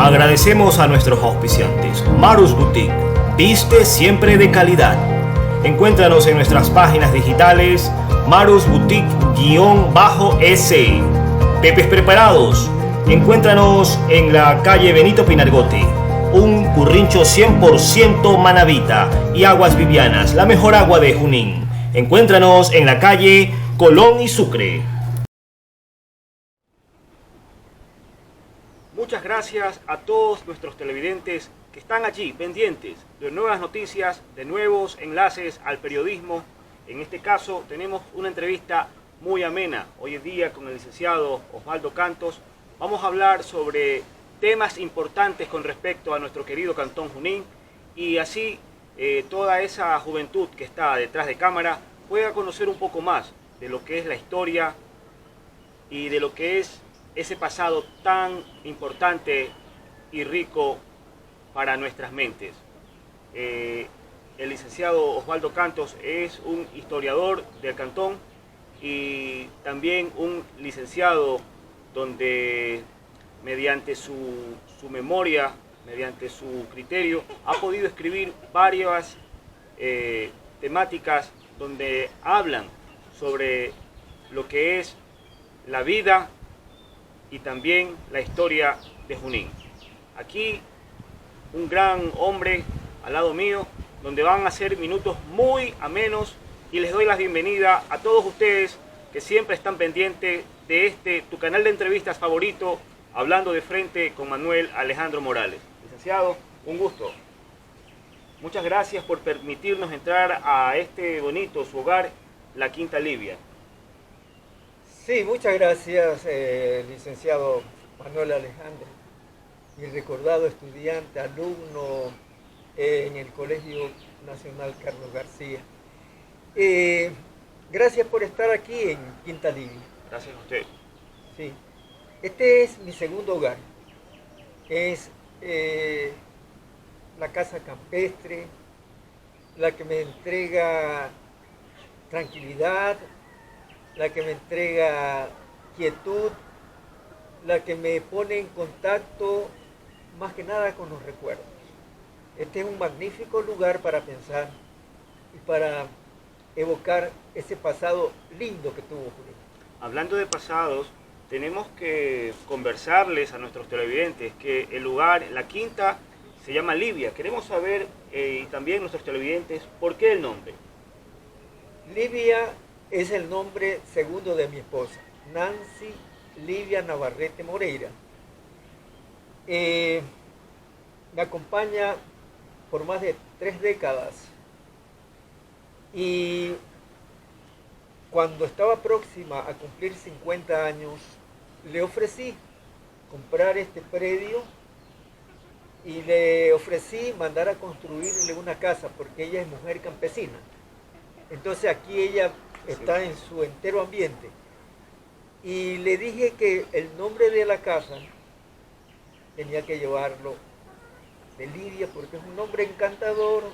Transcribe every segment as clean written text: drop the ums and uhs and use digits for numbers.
Agradecemos a nuestros auspiciantes. Marus Boutique, viste siempre de calidad. Encuéntranos en nuestras páginas digitales Marus Boutique-S. Pepes Preparados. Encuéntranos en la calle Benito Pinargote. Un currincho 100% manabita y aguas Vivianas, la mejor agua de Junín. Encuéntranos en la calle Colón y Sucre. Muchas gracias a todos nuestros televidentes que están allí pendientes de nuevas noticias, de nuevos enlaces al periodismo. En este caso tenemos una entrevista muy amena hoy en día con el licenciado Osvaldo Cantos. Vamos a hablar sobre temas importantes con respecto a nuestro querido Cantón Junín y así toda esa juventud que está detrás de cámara pueda conocer un poco más de lo que es la historia y de lo que es ese pasado tan importante y rico para nuestras mentes. El licenciado Osvaldo Cantos es un historiador del cantón y también un licenciado donde mediante su memoria, mediante su criterio, ha podido escribir varias temáticas donde hablan sobre lo que es la vida y también la historia de Junín. Aquí un gran hombre al lado mío, donde van a ser minutos muy amenos y les doy la bienvenida a todos ustedes que siempre están pendientes de tu canal de entrevistas favorito, Hablando de Frente con Manuel Alejandro Morales. Licenciado, un gusto. Muchas gracias por permitirnos entrar a este bonito, su hogar, la Quinta Livia. Sí, muchas gracias, licenciado Manuel Alejandro, mi recordado estudiante, alumno en el Colegio Nacional Carlos García. Gracias por estar aquí en Quinta Livia. Gracias a usted. Sí, este es mi segundo hogar. Es la casa campestre, la que me entrega tranquilidad, la que me entrega quietud, la que me pone en contacto más que nada con los recuerdos. Este es un magnífico lugar para pensar y para evocar ese pasado lindo que tuvo Junín. Hablando de pasados, tenemos que conversarles a nuestros televidentes que el lugar, la quinta, se llama Livia. Queremos saber, y también nuestros televidentes, ¿por qué el nombre? Livia es el nombre segundo de mi esposa, Nancy Livia Navarrete Moreira. Me acompaña por más de 3 décadas y cuando estaba próxima a cumplir 50 años, le ofrecí comprar este predio y le ofrecí mandar a construirle una casa porque ella es mujer campesina. Entonces aquí ella está en su entero ambiente. Y le dije que el nombre de la casa tenía que llevarlo de Livia porque es un nombre encantador,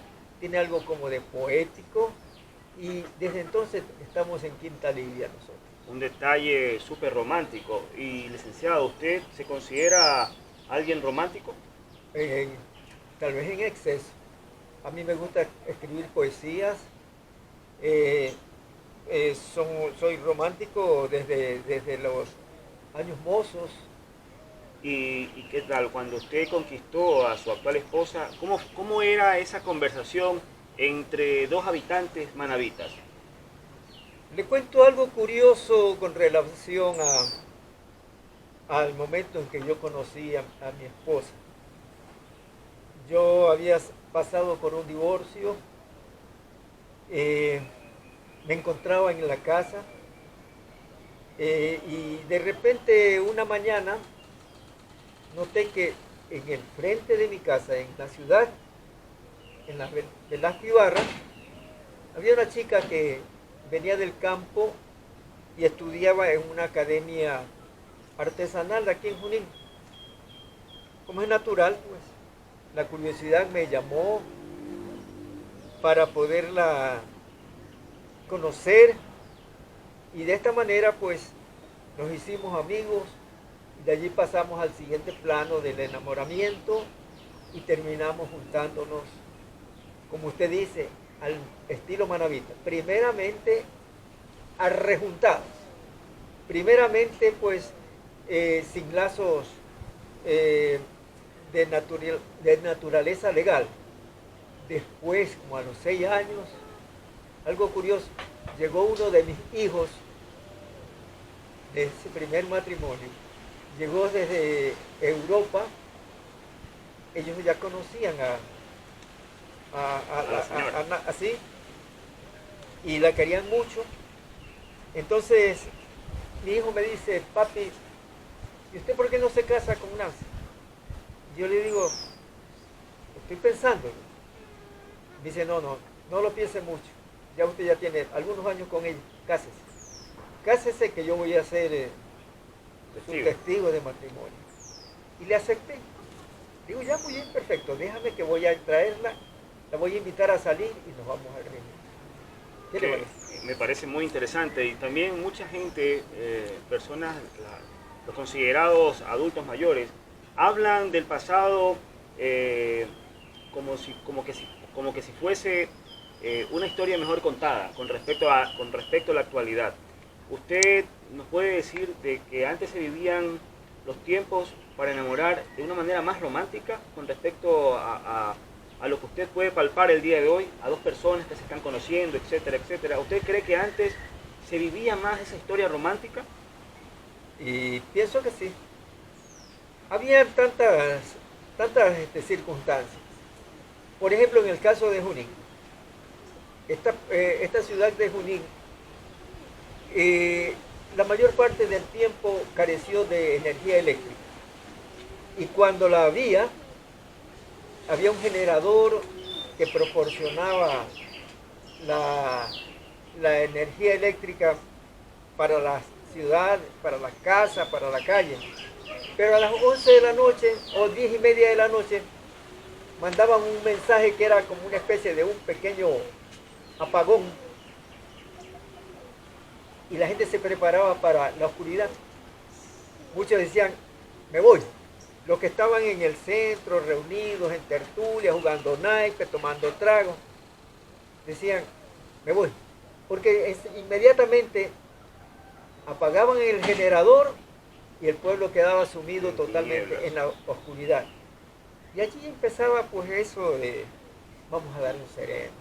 tiene algo como de poético y desde entonces estamos en Quinta Livia nosotros. Un detalle súper romántico. Y licenciado, ¿usted se considera alguien romántico? Tal vez en exceso. A mí me gusta escribir poesías. Soy romántico desde los años mozos. ¿Y qué tal? Cuando usted conquistó a su actual esposa, ¿cómo era esa conversación entre dos habitantes manabitas? Le cuento algo curioso con relación al momento en que yo conocí a mi esposa. Yo había pasado por un divorcio, me encontraba en la casa y de repente una mañana noté que en el frente de mi casa, en la ciudad, en la Velasco Ibarra, había una chica que venía del campo y estudiaba en una academia artesanal aquí en Junín. Como es natural, pues, la curiosidad me llamó para poderla conocer y de esta manera, pues, nos hicimos amigos De allí pasamos al siguiente plano del enamoramiento y terminamos juntándonos, como usted dice, al estilo manabita. Primeramente, arrejuntados. Primeramente, pues, sin lazos de naturaleza legal. Después, como a los 6 años, algo curioso, llegó uno de mis hijos de ese primer matrimonio, llegó desde Europa. Ellos ya conocían la señora. así, y la querían mucho. Entonces mi hijo me dice: papi, ¿y usted por qué no se casa con Nancy? Yo le digo: estoy pensando. Me dice: no lo piense mucho, ya usted ya tiene algunos años con ella, cásese que yo voy a ser su testigo de matrimonio. Y le acepté. Digo: ya, muy bien, perfecto, déjame que voy a traerla, la voy a invitar a salir y nos vamos a reunir. ¿Qué le parece? Me parece muy interesante, y también mucha gente, personas, los considerados adultos mayores, hablan del pasado como que si fuese una historia mejor contada con respecto a la actualidad. ¿Usted nos puede decir de que antes se vivían los tiempos para enamorar de una manera más romántica con respecto a lo que usted puede palpar el día de hoy, a dos personas que se están conociendo, etcétera, etcétera? ¿Usted cree que antes se vivía más esa historia romántica? Y pienso que sí. Había tantas circunstancias. Por ejemplo, en el caso de Junín, esta ciudad de Junín, la mayor parte del tiempo careció de energía eléctrica. Y cuando la había un generador que proporcionaba la energía eléctrica para la ciudad, para la casa, para la calle. Pero a las 11 de la noche o 10:30 de la noche mandaban un mensaje que era como una especie de un pequeño apagón, y la gente se preparaba para la oscuridad. Muchos decían: me voy. Los que estaban en el centro, reunidos en tertulia, jugando naipes, tomando tragos, decían: me voy. Porque inmediatamente apagaban el generador y el pueblo quedaba sumido totalmente en la oscuridad. Y allí empezaba pues eso de: vamos a dar un sereno.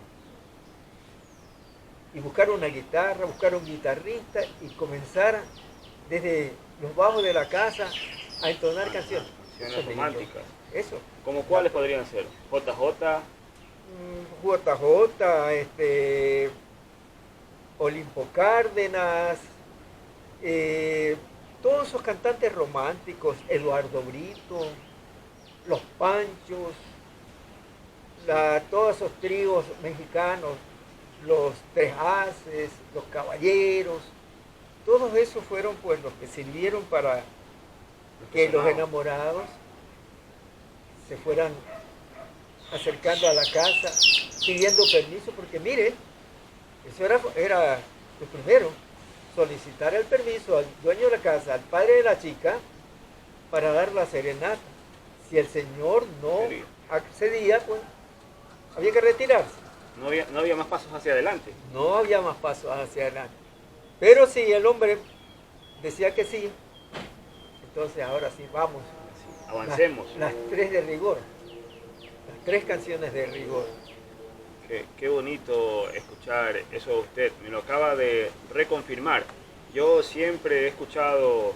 Y buscar una guitarra, buscar un guitarrista y comenzar desde los bajos de la casa a entonar canciones. Canciones románticas. Eso. ¿Cómo cuáles podrían ser? JJ. JJ, Olimpo Cárdenas, todos esos cantantes románticos, Eduardo Brito, Los Panchos, todos esos tríos mexicanos, los Tres Haces, los Caballeros, todos esos fueron pues los que sirvieron para que los enamorados se fueran acercando a la casa, pidiendo permiso, porque mire, eso era lo primero, solicitar el permiso al dueño de la casa, al padre de la chica, para dar la serenata. Si el señor no accedía, pues había que retirarse. No había más pasos hacia adelante. No había más pasos hacia adelante. Pero si el hombre decía que sí, entonces ahora sí, vamos. Avancemos. Las tres de rigor. Las tres canciones de rigor. Qué bonito escuchar eso de usted. Me lo acaba de reconfirmar. Yo siempre he escuchado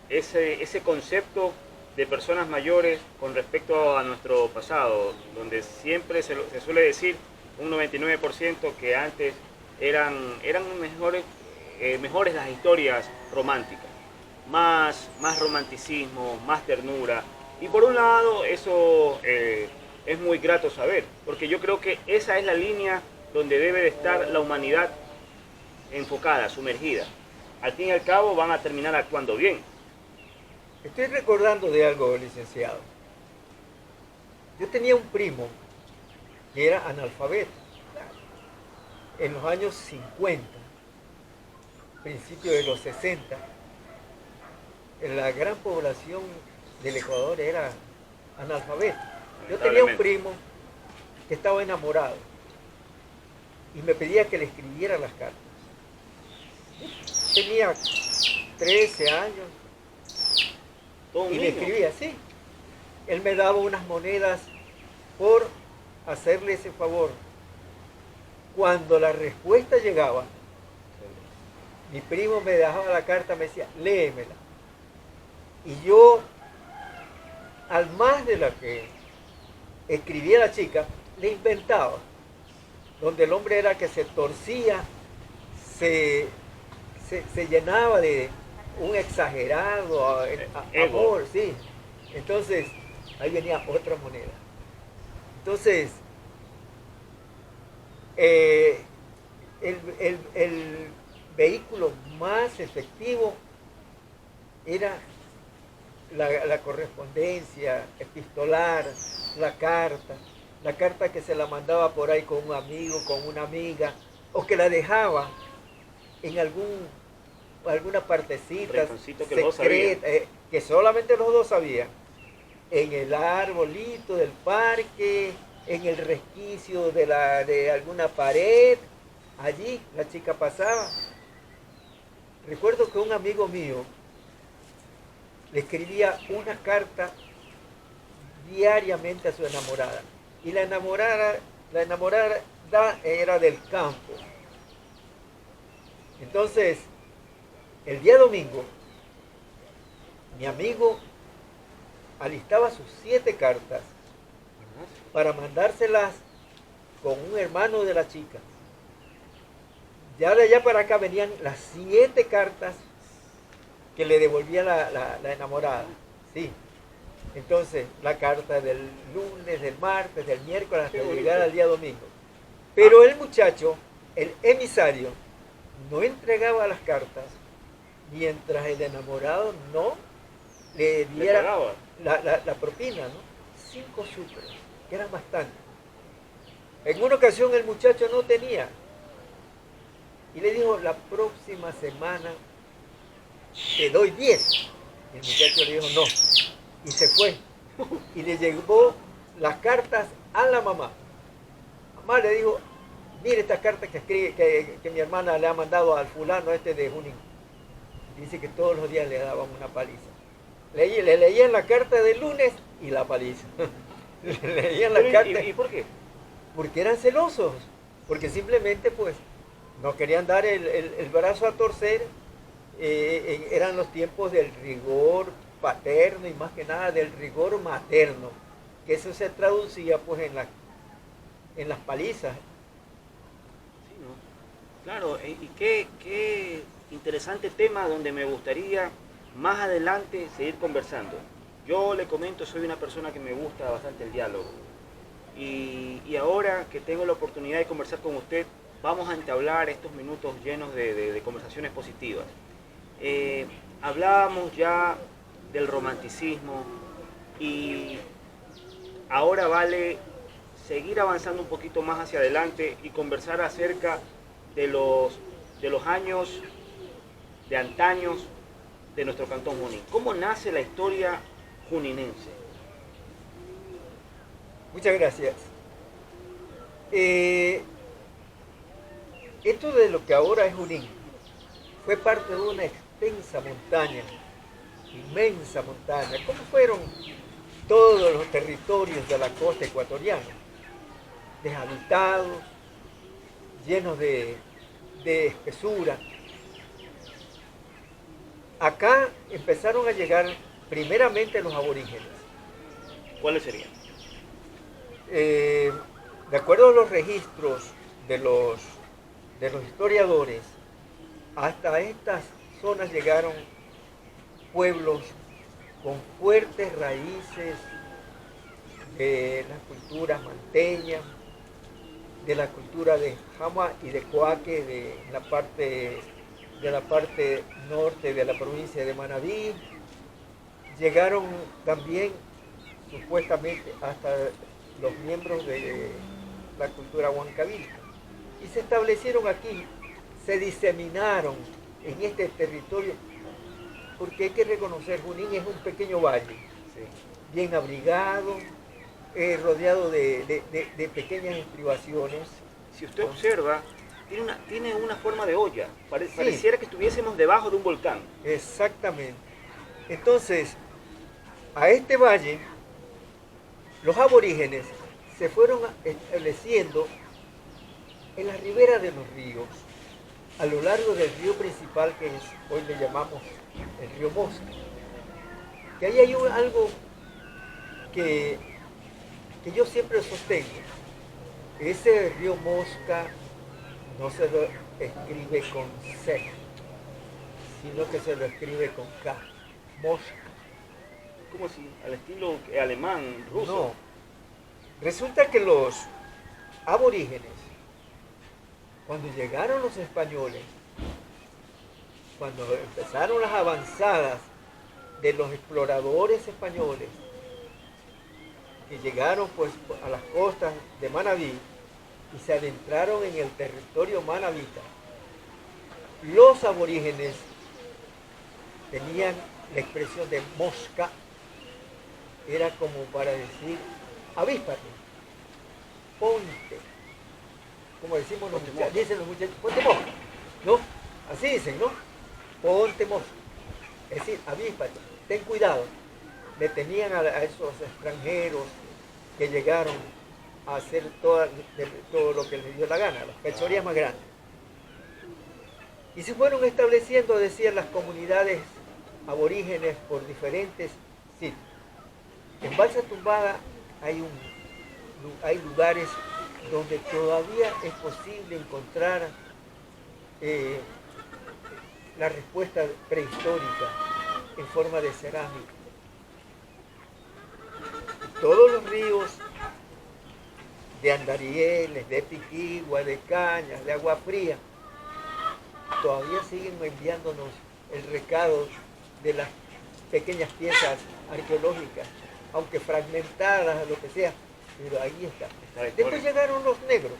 ese concepto de personas mayores con respecto a nuestro pasado, donde siempre se suele decir un 99% que antes eran mejores las historias románticas, más romanticismo, más ternura. Y por un lado eso es muy grato saber, porque yo creo que esa es la línea donde debe de estar la humanidad enfocada, sumergida. Al fin y al cabo van a terminar actuando bien. Estoy recordando de algo, licenciado. Yo tenía un primo que era analfabeto en los años 50, principios de los 60. la gran población del Ecuador era analfabeta. Yo tenía un primo que estaba enamorado y me pedía que le escribiera las cartas. Tenía 13 años y le escribía así. Él me daba unas monedas por hacerle ese favor. Cuando la respuesta llegaba, mi primo me dejaba la carta, me decía, léemela. Y yo, al más de la que escribía la chica, le inventaba. Donde el hombre era que se torcía, se llenaba de un exagerado amor, sí. Entonces, ahí venía otra moneda. Entonces, el vehículo más efectivo era la correspondencia epistolar, la carta que se la mandaba por ahí con un amigo, con una amiga, o que la dejaba en alguna partecita secreta, que solamente los dos sabían, en el arbolito del parque, en el resquicio de alguna pared. Allí la chica pasaba. Recuerdo que un amigo mío le escribía una carta diariamente a su enamorada. Y la enamorada era del campo. Entonces, el día domingo, mi amigo alistaba sus 7 cartas para mandárselas con un hermano de la chica. Ya de allá para acá venían las 7 cartas que le devolvía la enamorada. Sí. Entonces, la carta del lunes, del martes, del miércoles, hasta llegar al día domingo. Pero el muchacho, el emisario, no entregaba las cartas mientras el enamorado no le diera la propina, ¿no? 5 sucres, que eran bastante. En una ocasión el muchacho no tenía. Y le dijo, la próxima semana te doy 10. Y el muchacho le dijo, no. Y se fue. Y le llevó las cartas a la mamá. Mamá le dijo, mire esta carta que mi hermana le ha mandado al fulano de Junín. Dice que todos los días le daban una paliza. Le leían la carta del lunes y la paliza. Le leían la carta. ¿Y por qué? Porque eran celosos. Porque simplemente pues no querían dar el brazo a torcer. Eran los tiempos del rigor paterno y más que nada del rigor materno. Que eso se traducía pues en las palizas. Sí, ¿no? Claro, y qué interesante tema donde me gustaría más adelante seguir conversando. Yo le comento, soy una persona que me gusta bastante el diálogo. Y ahora que tengo la oportunidad de conversar con usted, vamos a entablar estos minutos llenos de conversaciones positivas. Hablábamos ya del romanticismo y ahora vale seguir avanzando un poquito más hacia adelante y conversar acerca de los años de antaños de nuestro Cantón Junín. ¿Cómo nace la historia juninense? Muchas gracias. Esto de lo que ahora es Junín fue parte de una extensa montaña, inmensa montaña, como fueron todos los territorios de la costa ecuatoriana, deshabitados, llenos de espesura. Acá empezaron a llegar primeramente los aborígenes. ¿Cuáles serían? De acuerdo a los registros de los historiadores, hasta estas zonas llegaron pueblos con fuertes raíces de las culturas manteñas, de la cultura de Jama y de Coaque, de la parte norte de la provincia de Manabí. Llegaron también supuestamente hasta los miembros de la cultura huancavilca y se establecieron aquí, se diseminaron en este territorio porque hay que reconocer, Junín es un pequeño valle, Sí. bien abrigado, rodeado de pequeñas estribaciones. Si usted observa, tiene una forma de olla. Sí. Pareciera que estuviésemos debajo de un volcán. Exactamente. Entonces, a este valle, los aborígenes se fueron estableciendo en la ribera de los ríos, a lo largo del río principal que hoy le llamamos el río Mosca. Que ahí hay algo que yo siempre sostengo. Ese río Mosca no se lo escribe con C, sino que se lo escribe con K. Mosca. Como si al estilo alemán, ruso. No. Resulta que los aborígenes, cuando llegaron los españoles, cuando empezaron las avanzadas de los exploradores españoles, que llegaron pues a las costas de Manabí y se adentraron en el territorio manabita, los aborígenes tenían la expresión de mosca, era como para decir, avíspate, ponte, como decimos los muchachos, dicen los muchachos, ponte mosca, ¿no? Así dicen, ¿no? Ponte mosca, es decir, avíspate, ten cuidado. Le tenían a esos extranjeros que llegaron a hacer todo lo que les dio la gana, las fechorías más grandes. Y se fueron estableciendo, decían, las comunidades aborígenes por diferentes sitios. En Balsa Tumbada hay lugares donde todavía es posible encontrar la respuesta prehistórica en forma de cerámica. Todos los ríos de Andarieles, de Piquigua, de Cañas, de Agua Fría, todavía siguen enviándonos el recado de las pequeñas piezas arqueológicas, aunque fragmentadas, lo que sea, pero ahí está. Después llegaron los negros.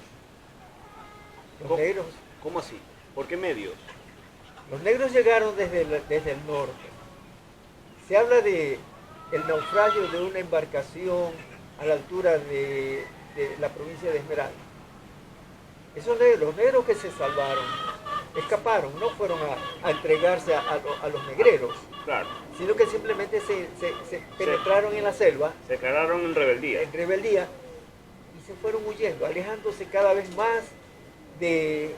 Los negros. ¿Cómo así? ¿Por qué medios? Los negros llegaron desde el norte. Se habla de el naufragio de una embarcación a la altura de la provincia de Esmeralda. Esos negros, los negros que se salvaron, escaparon, no fueron a entregarse a los negreros, Claro. sino que simplemente se penetraron en la selva, Se declararon en rebeldía. Y se fueron huyendo, alejándose cada vez más del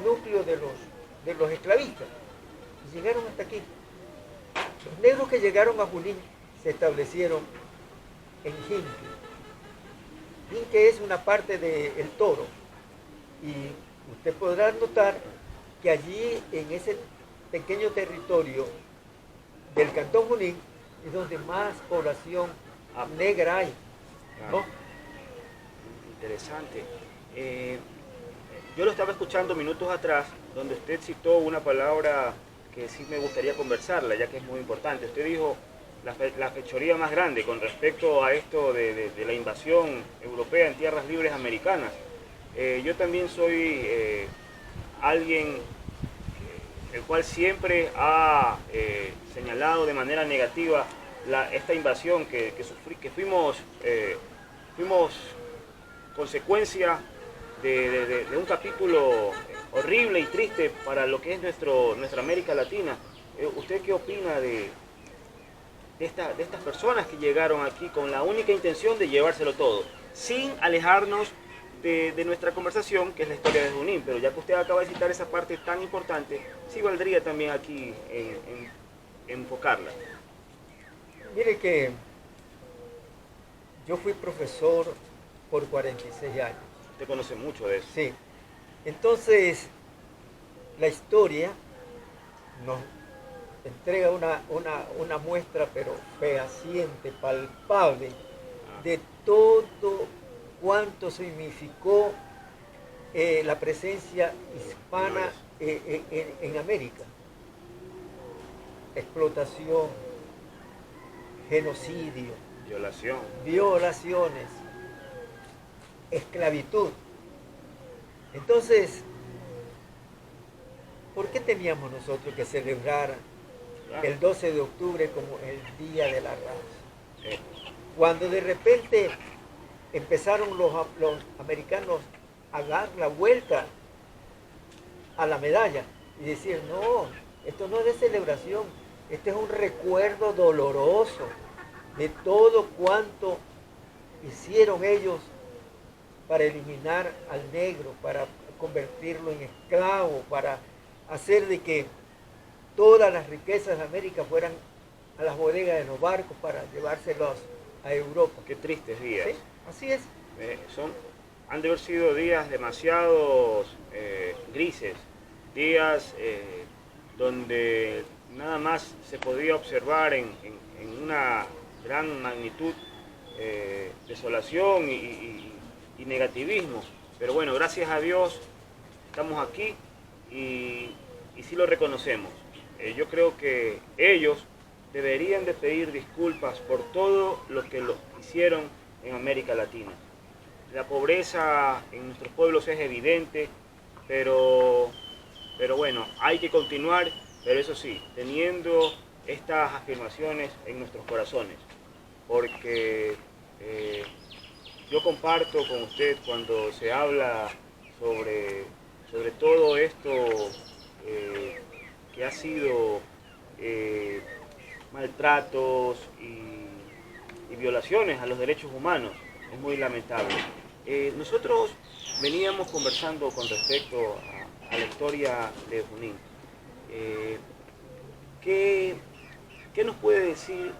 núcleo de los esclavistas. Y llegaron hasta aquí. Los negros que llegaron a Junín se establecieron en Jinque. Jinque es una parte del Toro. Y usted podrá notar que allí, en ese pequeño territorio del Cantón Junín, es donde más población negra hay, ¿no? Claro. Interesante. Yo lo estaba escuchando minutos atrás, donde usted citó una palabra que sí me gustaría conversarla, ya que es muy importante. Usted dijo la fechoría más grande con respecto a esto de la invasión europea en tierras libres americanas. Yo también soy alguien el cual siempre ha señalado de manera negativa esta invasión que fuimos consecuencia de un capítulo horrible y triste para lo que es nuestra América Latina. ¿Usted qué opina de estas personas que llegaron aquí con la única intención de llevárselo todo, sin alejarnos de nuestra conversación, que es la historia de Junín? Pero ya que usted acaba de citar esa parte tan importante, sí valdría también aquí en enfocarla. Mire que yo fui profesor por 46 años. Usted conoce mucho de eso. Sí. Entonces, la historia nos entrega una muestra, pero fehaciente, palpable, de todo cuánto significó la presencia hispana en América. Explotación, genocidio, violaciones, esclavitud. Entonces, ¿por qué teníamos nosotros que celebrar el 12 de octubre como el Día de la Raza. Eh, Cuando de repente empezaron los americanos a dar la vuelta a la medalla y decir, no, esto no es de celebración, este es un recuerdo doloroso de todo cuanto hicieron ellos para eliminar al negro, para convertirlo en esclavo, para hacer de que todas las riquezas de América fueran a las bodegas de los barcos para llevárselos a Europa. Qué tristes días. ¿Sí? Así es. Han de haber sido días demasiado grises, días donde nada más se podía observar en una gran magnitud desolación y negativismo. Pero bueno, gracias a Dios estamos aquí y sí lo reconocemos. Yo creo que ellos deberían de pedir disculpas por todo lo que lo hicieron en América Latina. La pobreza en nuestros pueblos es evidente, pero bueno, hay que continuar, pero eso sí, teniendo estas afirmaciones en nuestros corazones, porque yo comparto con usted cuando se habla sobre todo esto que ha sido maltratos y violaciones a los derechos humanos. Es muy lamentable. Nosotros veníamos conversando con respecto a la historia de Junín. ¿Qué nos puede decir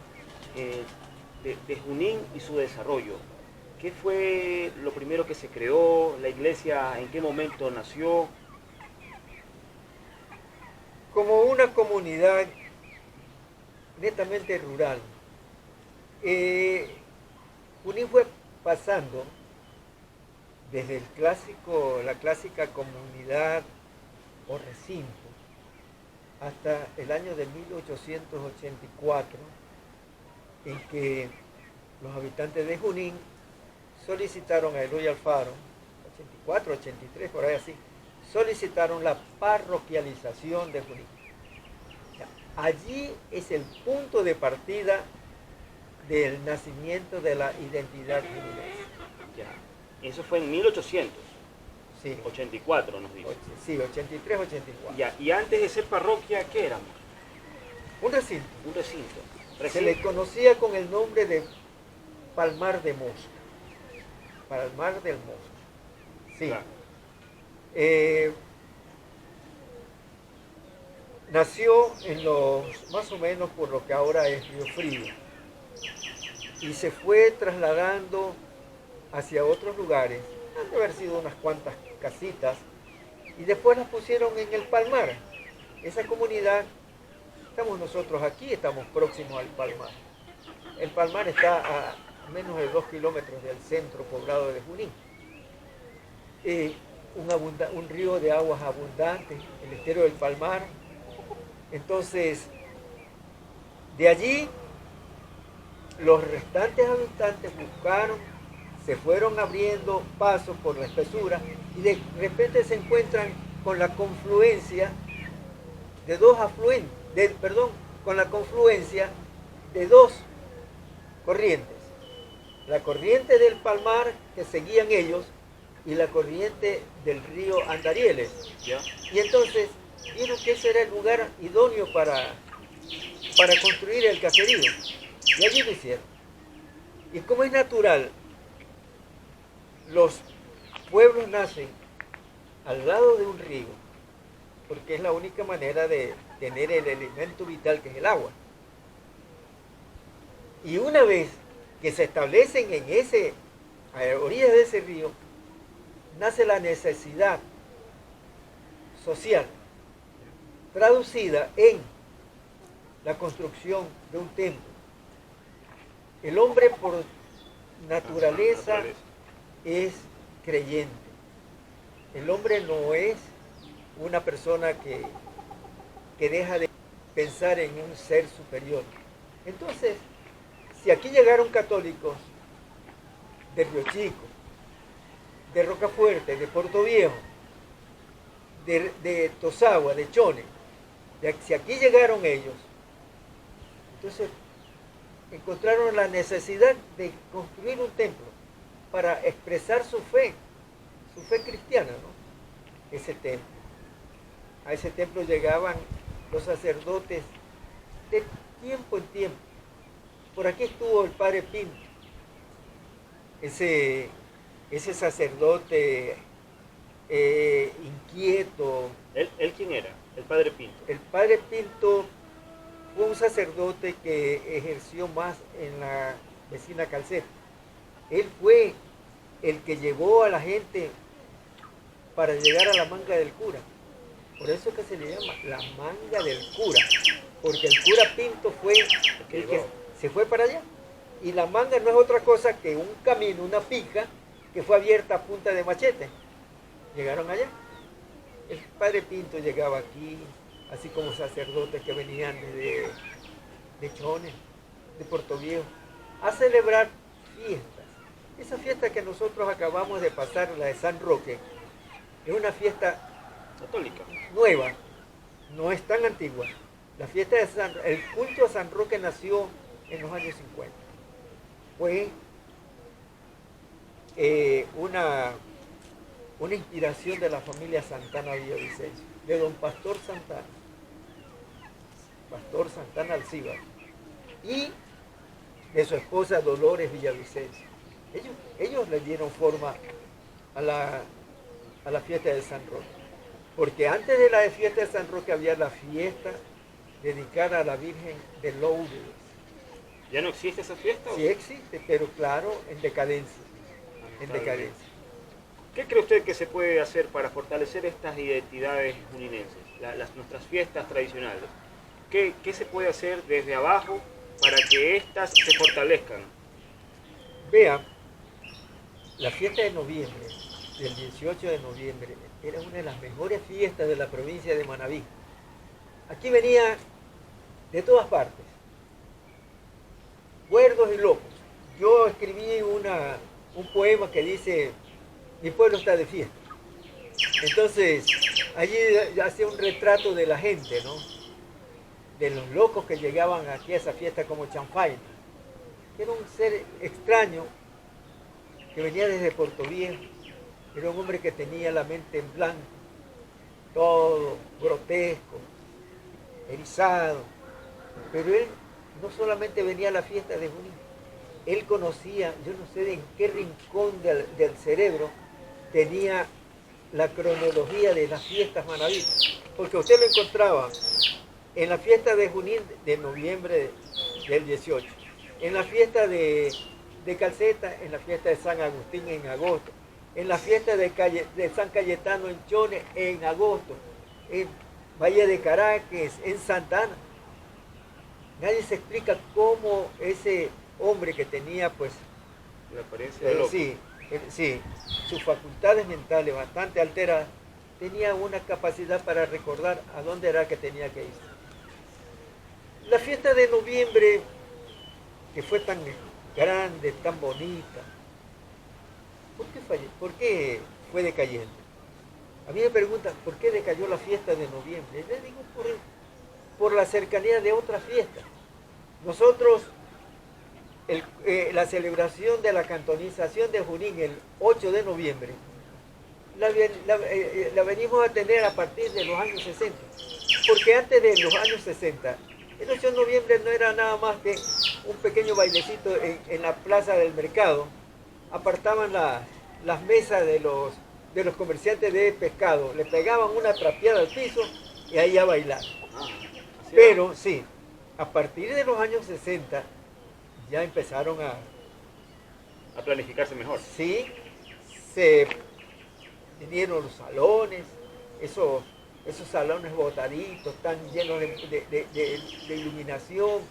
de Junín y su desarrollo? ¿Qué fue lo primero que se creó? ¿La iglesia en qué momento nació? Como una comunidad netamente rural, Junín fue pasando desde la clásica comunidad o recinto hasta el año de 1884, en que los habitantes de Junín solicitaron a Eloy Alfaro, 84, 83, por ahí así, solicitaron la parroquialización de Junín. Allí es el punto de partida del nacimiento de la identidad juninense. Ya. Eso fue en 1800. Sí. 84 nos dice. Sí, 83, 84. Ya. Y antes de ser parroquia, ¿qué éramos? Un recinto. Un recinto. Se le conocía con el nombre de Palmar de Mosca. Palmar del Mosca. Sí. Claro. Nació en los, más o menos por lo que ahora es Río Frío, y se fue trasladando hacia otros lugares, han de haber sido unas cuantas casitas, y después las pusieron en el Palmar. Esa comunidad, estamos nosotros aquí, estamos próximos al Palmar. El Palmar está a menos de 2 kilómetros del centro poblado de Junín. Un río de aguas abundantes, el estero del Palmar. Entonces, de allí, los restantes habitantes buscaron, se fueron abriendo pasos por la espesura y de repente se encuentran con la confluencia de dos con la confluencia de dos corrientes. La corriente del Palmar que seguían ellos y la corriente del río Andarieles. ¿Ya? Y entonces vieron que ese era el lugar idóneo para construir el caserío. Y allí lo hicieron. Y como es natural, los pueblos nacen al lado de un río, porque es la única manera de tener el elemento vital que es el agua. Y una vez que se establecen a orillas de ese río, nace la necesidad social, traducida en la construcción de un templo. El hombre por naturaleza es creyente. El hombre no es una persona que deja de pensar en un ser superior. Entonces, si aquí llegaron católicos de Río Chico, de Rocafuerte, de Puerto Viejo, de Tosagua, de Chone, si aquí llegaron ellos, Entonces encontraron la necesidad de construir un templo para expresar su fe cristiana, ¿no? Ese templo. A ese templo llegaban los sacerdotes de tiempo en tiempo. Por aquí estuvo el padre Pinto, ese sacerdote inquieto. ¿Él quién era? El padre Pinto. El padre Pinto fue un sacerdote que ejerció más en la vecina Calceta. Él fue el que llevó a la gente para llegar a la manga del cura. Por eso es que se le llama la manga del cura, porque el cura Pinto fue el que se fue para allá. Y la manga no es otra cosa que un camino, una pija, que fue abierta a punta de machete. Llegaron allá. El padre Pinto llegaba aquí, así como sacerdotes que venían de Chones, de Puerto Viejo, a celebrar fiestas. Esa fiesta que nosotros acabamos de pasar, la de San Roque, es una fiesta católica, nueva, no es tan antigua. La fiesta de el culto a San Roque nació en los años 50. Fue una inspiración de la familia Santana Villavicencio, de don Pastor Santana Alcíbar, y de su esposa Dolores Villavicencio. Ellos le dieron forma a la fiesta de San Roque, porque antes de la fiesta de San Roque había la fiesta dedicada a la Virgen de Lourdes. ¿Ya no existe esa fiesta? Sí existe, pero claro, en decadencia. Decadencia. ¿Qué cree usted que se puede hacer para fortalecer estas identidades juninenses, nuestras fiestas tradicionales? ¿Qué se puede hacer desde abajo para que éstas se fortalezcan? Vea, la fiesta de noviembre, del 18 de noviembre, era una de las mejores fiestas de la provincia de Manabí. Aquí venía de todas partes, cuerdos y locos. Yo escribí un poema que dice: mi pueblo está de fiesta. Entonces, allí hacía un retrato de la gente, ¿no? De los locos que llegaban aquí a esa fiesta como Chanfaina. Era un ser extraño que venía desde Puerto Viejo. Era un hombre que tenía la mente en blanco, todo grotesco, erizado. Pero él no solamente venía a la fiesta de Junín, él conocía, yo no sé en qué rincón del cerebro, tenía la cronología de las fiestas manabitas, porque usted lo encontraba en la fiesta de Junín de noviembre del 18, en la fiesta de Calceta, en la fiesta de San Agustín en agosto, en la fiesta de San Cayetano en Chones en agosto, en Valle de Caracas, en Santana. Nadie se explica cómo ese hombre que tenía pues la apariencia de loco. Sí, sus facultades mentales bastante alteradas, tenía una capacidad para recordar a dónde era que tenía que ir. La fiesta de noviembre, que fue tan grande, tan bonita, ¿por qué fue decayendo? A mí me preguntan, ¿por qué decayó la fiesta de noviembre? Les digo, por la cercanía de otras fiestas. Nosotros, la celebración de la cantonización de Junín el 8 de noviembre, la venimos a tener a partir de los años 60, porque antes de los años 60, el 8 de noviembre no era nada más que un pequeño bailecito en la plaza del mercado. Apartaban las mesas de los comerciantes de pescado, le pegaban una trapeada al piso y ahí a bailar. Pero sí, a partir de los años 60 ya empezaron a planificarse mejor. Sí, se vinieron los salones, esos salones botaditos, tan llenos de iluminación,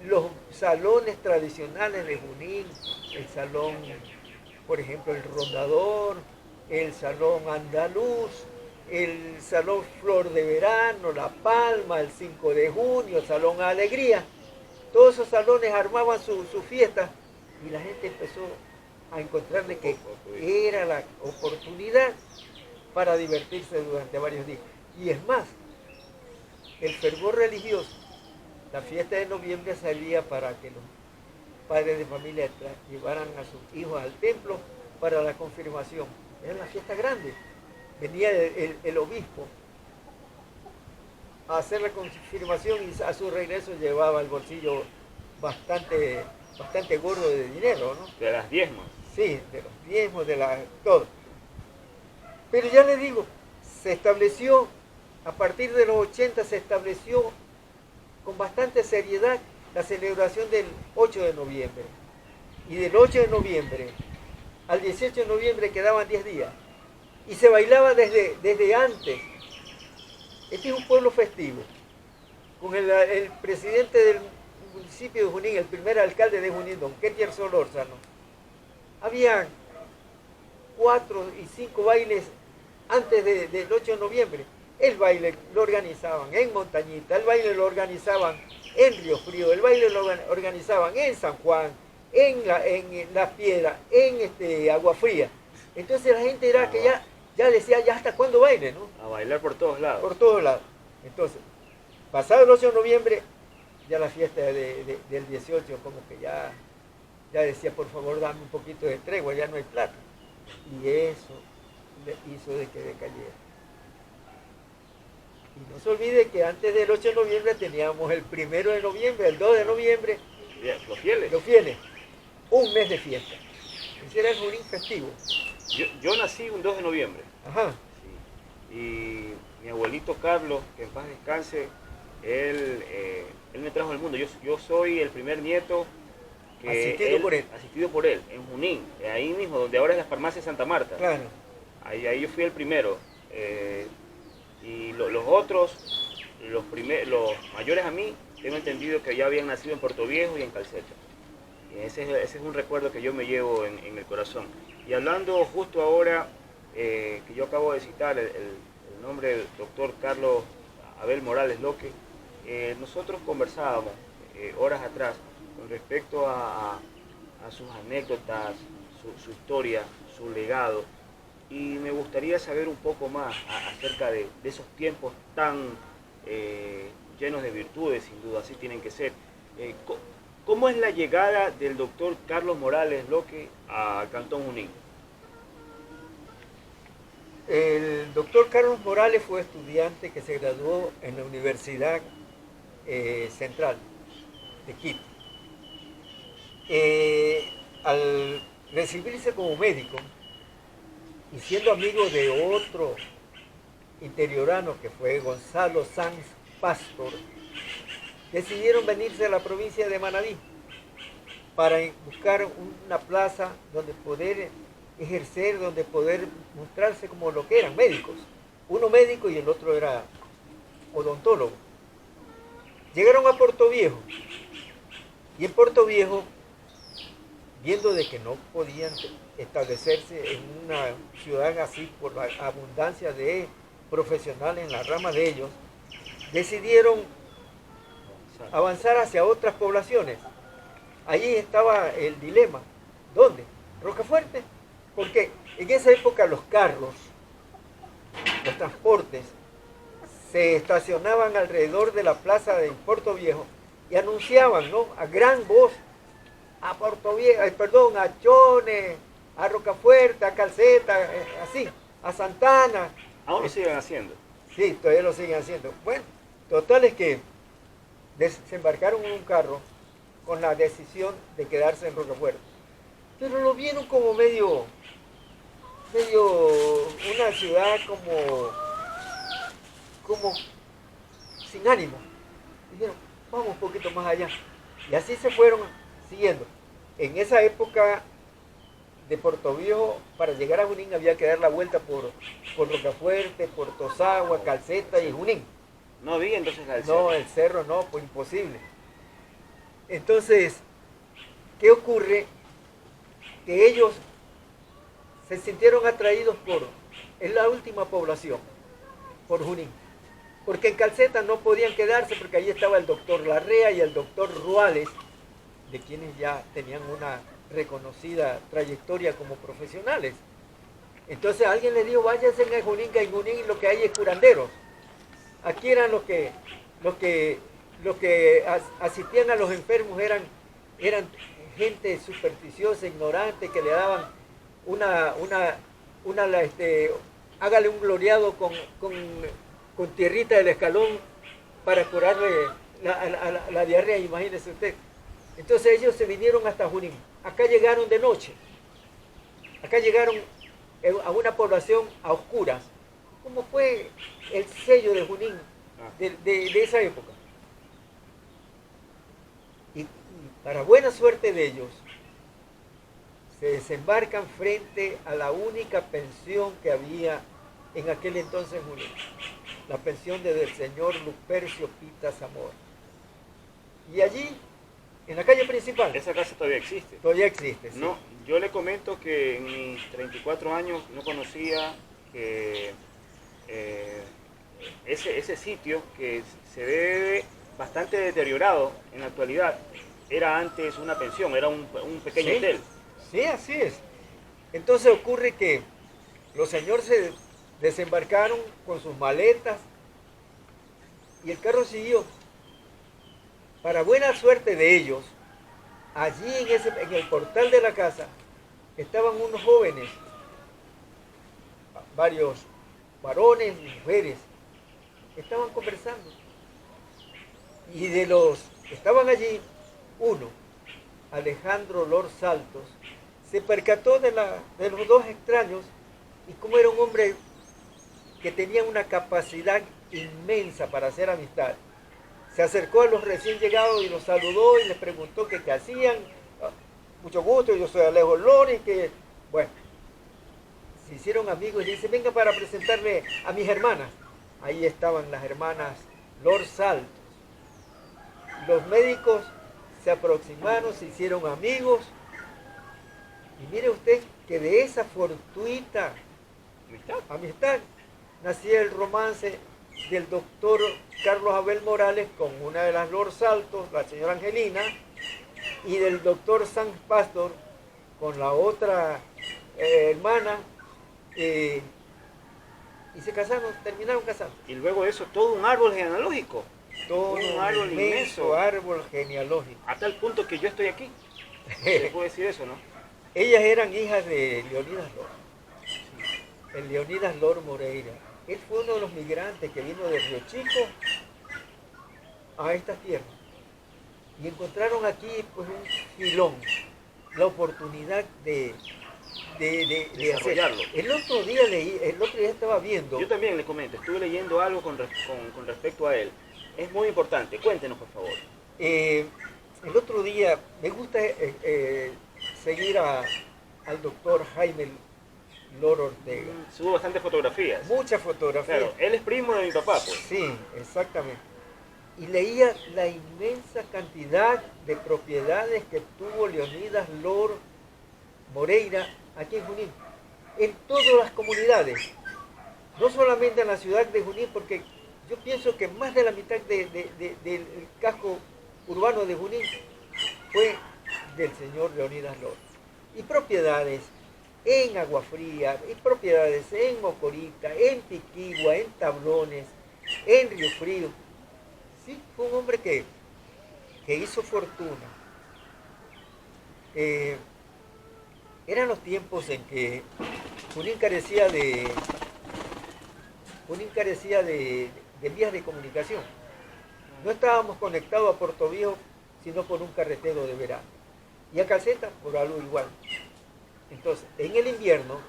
los salones tradicionales de Junín, el salón, por ejemplo, el Rondador, el salón andaluz, el salón Flor de Verano, La Palma, el 5 de junio, el salón Alegría. Todos esos salones armaban su fiesta y la gente empezó a encontrarle que era la oportunidad para divertirse durante varios días. Y es más, el fervor religioso la fiesta de noviembre salía para que los padres de familia llevaran a sus hijos al templo para la confirmación. Era una fiesta grande. Venía el obispo a hacer la confirmación y a su regreso llevaba el bolsillo bastante gordo de dinero, ¿no? De las diezmas. Sí, de los diezmos, todo. Pero ya le digo, se estableció, a partir de los 80 se estableció con bastante seriedad la celebración del 8 de noviembre. Y del 8 de noviembre al 18 de noviembre quedaban 10 días. Y se bailaba desde antes. Este es un pueblo festivo. Con el presidente del municipio de Junín, el primer alcalde de Junín, don Ketier Solórzano, había 4 y 5 bailes antes del 8 de noviembre. El baile lo organizaban en Montañita, el baile lo organizaban en Río Frío, el baile lo organizaban en San Juan, en La Piedra, en Agua Fría. Entonces la gente era que ya decía, ya hasta cuándo baile, ¿no? A bailar por todos lados. Por todos lados. Entonces, pasado el 8 de noviembre, ya la fiesta del 18, como que ya decía, por favor, dame un poquito de tregua, ya no hay plata. Y eso le hizo de que decayera. Y no se olvide que antes del 8 de noviembre teníamos el 1 de noviembre, el 2 de noviembre. Los fieles. Los fieles. Un mes de fiesta. Ese era el Junín festivo. Yo nací un 2 de noviembre. Ajá. Sí. Y mi abuelito Carlos, que en paz descanse, él me trajo al mundo. Yo soy el primer nieto asistido por él, en Junín, ahí mismo, donde ahora es la farmacia Santa Marta. Claro. Ahí yo fui el primero. Y los otros, los mayores a mí, tengo entendido que ya habían nacido en Puerto Viejo y en Calceta. Y ese es un recuerdo que yo me llevo en el corazón. Y hablando justo ahora, que yo acabo de citar el nombre del doctor Carlos Abel Morales Loque, nosotros conversábamos horas atrás con respecto a sus anécdotas, su historia, su legado. Y me gustaría saber un poco más acerca de esos tiempos tan llenos de virtudes, sin duda, así tienen que ser. ¿Cómo es la llegada del doctor Carlos Morales Loque al Cantón Junín? El doctor Carlos Morales fue estudiante que se graduó en la Universidad Central de Quito. Al recibirse como médico y siendo amigo de otro interiorano que fue Gonzalo Sanz Pastor, decidieron venirse a la provincia de Manabí para buscar una plaza donde poder ejercer, donde poder mostrarse como lo que eran médicos. Uno médico y el otro era odontólogo. Llegaron a Puerto Viejo y en Puerto Viejo, viendo de que no podían establecerse en una ciudad así por la abundancia de profesionales en la rama de ellos, decidieron avanzar hacia otras poblaciones. Allí estaba el dilema. ¿Dónde? Rocafuerte. Porque en esa época los carros, los transportes, se estacionaban alrededor de la plaza de Puerto Viejo y anunciaban, ¿no?, a gran voz a Puerto Viejo, a Chone, a Rocafuerte, a Calceta, así, a Santana. ¿Aún lo siguen haciendo? Sí, todavía lo siguen haciendo. Bueno, total es que se embarcaron en un carro con la decisión de quedarse en Rocafuerte. Pero lo vieron como medio una ciudad como sin ánimo. Dijeron, vamos un poquito más allá. Y así se fueron siguiendo. En esa época de Puerto Viejo, para llegar a Junín había que dar la vuelta por Rocafuerte, por Tosagua, Calceta y Junín. ¿No había entonces la del cerro? No, el cerro no, pues imposible. Entonces, ¿qué ocurre? Que ellos se sintieron atraídos en la última población, por Junín. Porque en Calceta no podían quedarse porque allí estaba el doctor Larrea y el doctor Ruales, de quienes ya tenían una reconocida trayectoria como profesionales. Entonces alguien les dijo, váyanse a Junín, que en Junín lo que hay es curanderos. Aquí eran los que los que asistían a los enfermos eran gente supersticiosa, ignorante, que le daban hágale un gloriado con tierrita del escalón para curarle la diarrea, imagínese usted. Entonces ellos se vinieron hasta Junín. Acá llegaron de noche. Acá llegaron a una población a oscuras. ¿Cómo fue el sello de Junín de esa época? Y para buena suerte de ellos, se desembarcan frente a la única pensión que había en aquel entonces en Junín, la pensión del señor Lupercio Pita Zamora. Y allí, en la calle principal. Esa casa todavía existe. Todavía existe, sí. No, yo le comento que en mis 34 años no conocía que ese sitio, que se ve bastante deteriorado en la actualidad, era antes una pensión, era un pequeño hotel. Sí, así es. Entonces ocurre que los señores se desembarcaron con sus maletas y el carro siguió. Para buena suerte de ellos, allí en el portal de la casa estaban unos jóvenes, varios varones y mujeres, estaban conversando. Y de los que estaban allí, uno, Alejandro Lor Saltos, se percató de los dos extraños y como era un hombre que tenía una capacidad inmensa para hacer amistad. Se acercó a los recién llegados y los saludó y les preguntó qué hacían. Mucho gusto, yo soy Alejo Lor y que, bueno, se hicieron amigos y le dice, venga para presentarle a mis hermanas. Ahí estaban las hermanas Lor Saltos. Los médicos se aproximaron, se hicieron amigos. Y mire usted que de esa fortuita amistad nacía el romance del doctor Carlos Abel Morales con una de las Lor Saltos, la señora Angelina, y del doctor San Pastor con la otra hermana, y se casaron, terminaron casando. Y luego de eso, todo un árbol genealógico. Todo un árbol inmenso. árbol genealógico. A tal punto que yo estoy aquí. ¿Se puede decir eso, no? Ellas eran hijas de Leonidas Lor. El Leonidas Lor Moreira. Él fue uno de los migrantes que vino de Río Chico a estas tierras. Y encontraron aquí pues un filón, la oportunidad de desarrollarlo. El otro día estaba viendo. Yo también le comento, estuve leyendo algo con respecto a él. Es muy importante, cuéntenos por favor. El otro día me gusta seguir al doctor Jaime Lor Ortega. Subo bastantes fotografías. Muchas fotografías. Claro, él es primo de mi papá, pues. Sí, exactamente. Y leía la inmensa cantidad de propiedades que tuvo Leonidas Lor Moreira aquí en Junín, en todas las comunidades, no solamente en la ciudad de Junín, porque yo pienso que más de la mitad del casco urbano de Junín fue del señor Leonidas Lor. Y propiedades en Agua Fría, y propiedades en Mocorita, en Piquigua, en Tablones, en Río Frío. Sí, fue un hombre que hizo fortuna. Eran los tiempos en que Junín carecía de vías de comunicación. No estábamos conectados a Puerto Viejo sino por un carretero de verano. Y a Calceta por algo igual. Entonces, en el invierno,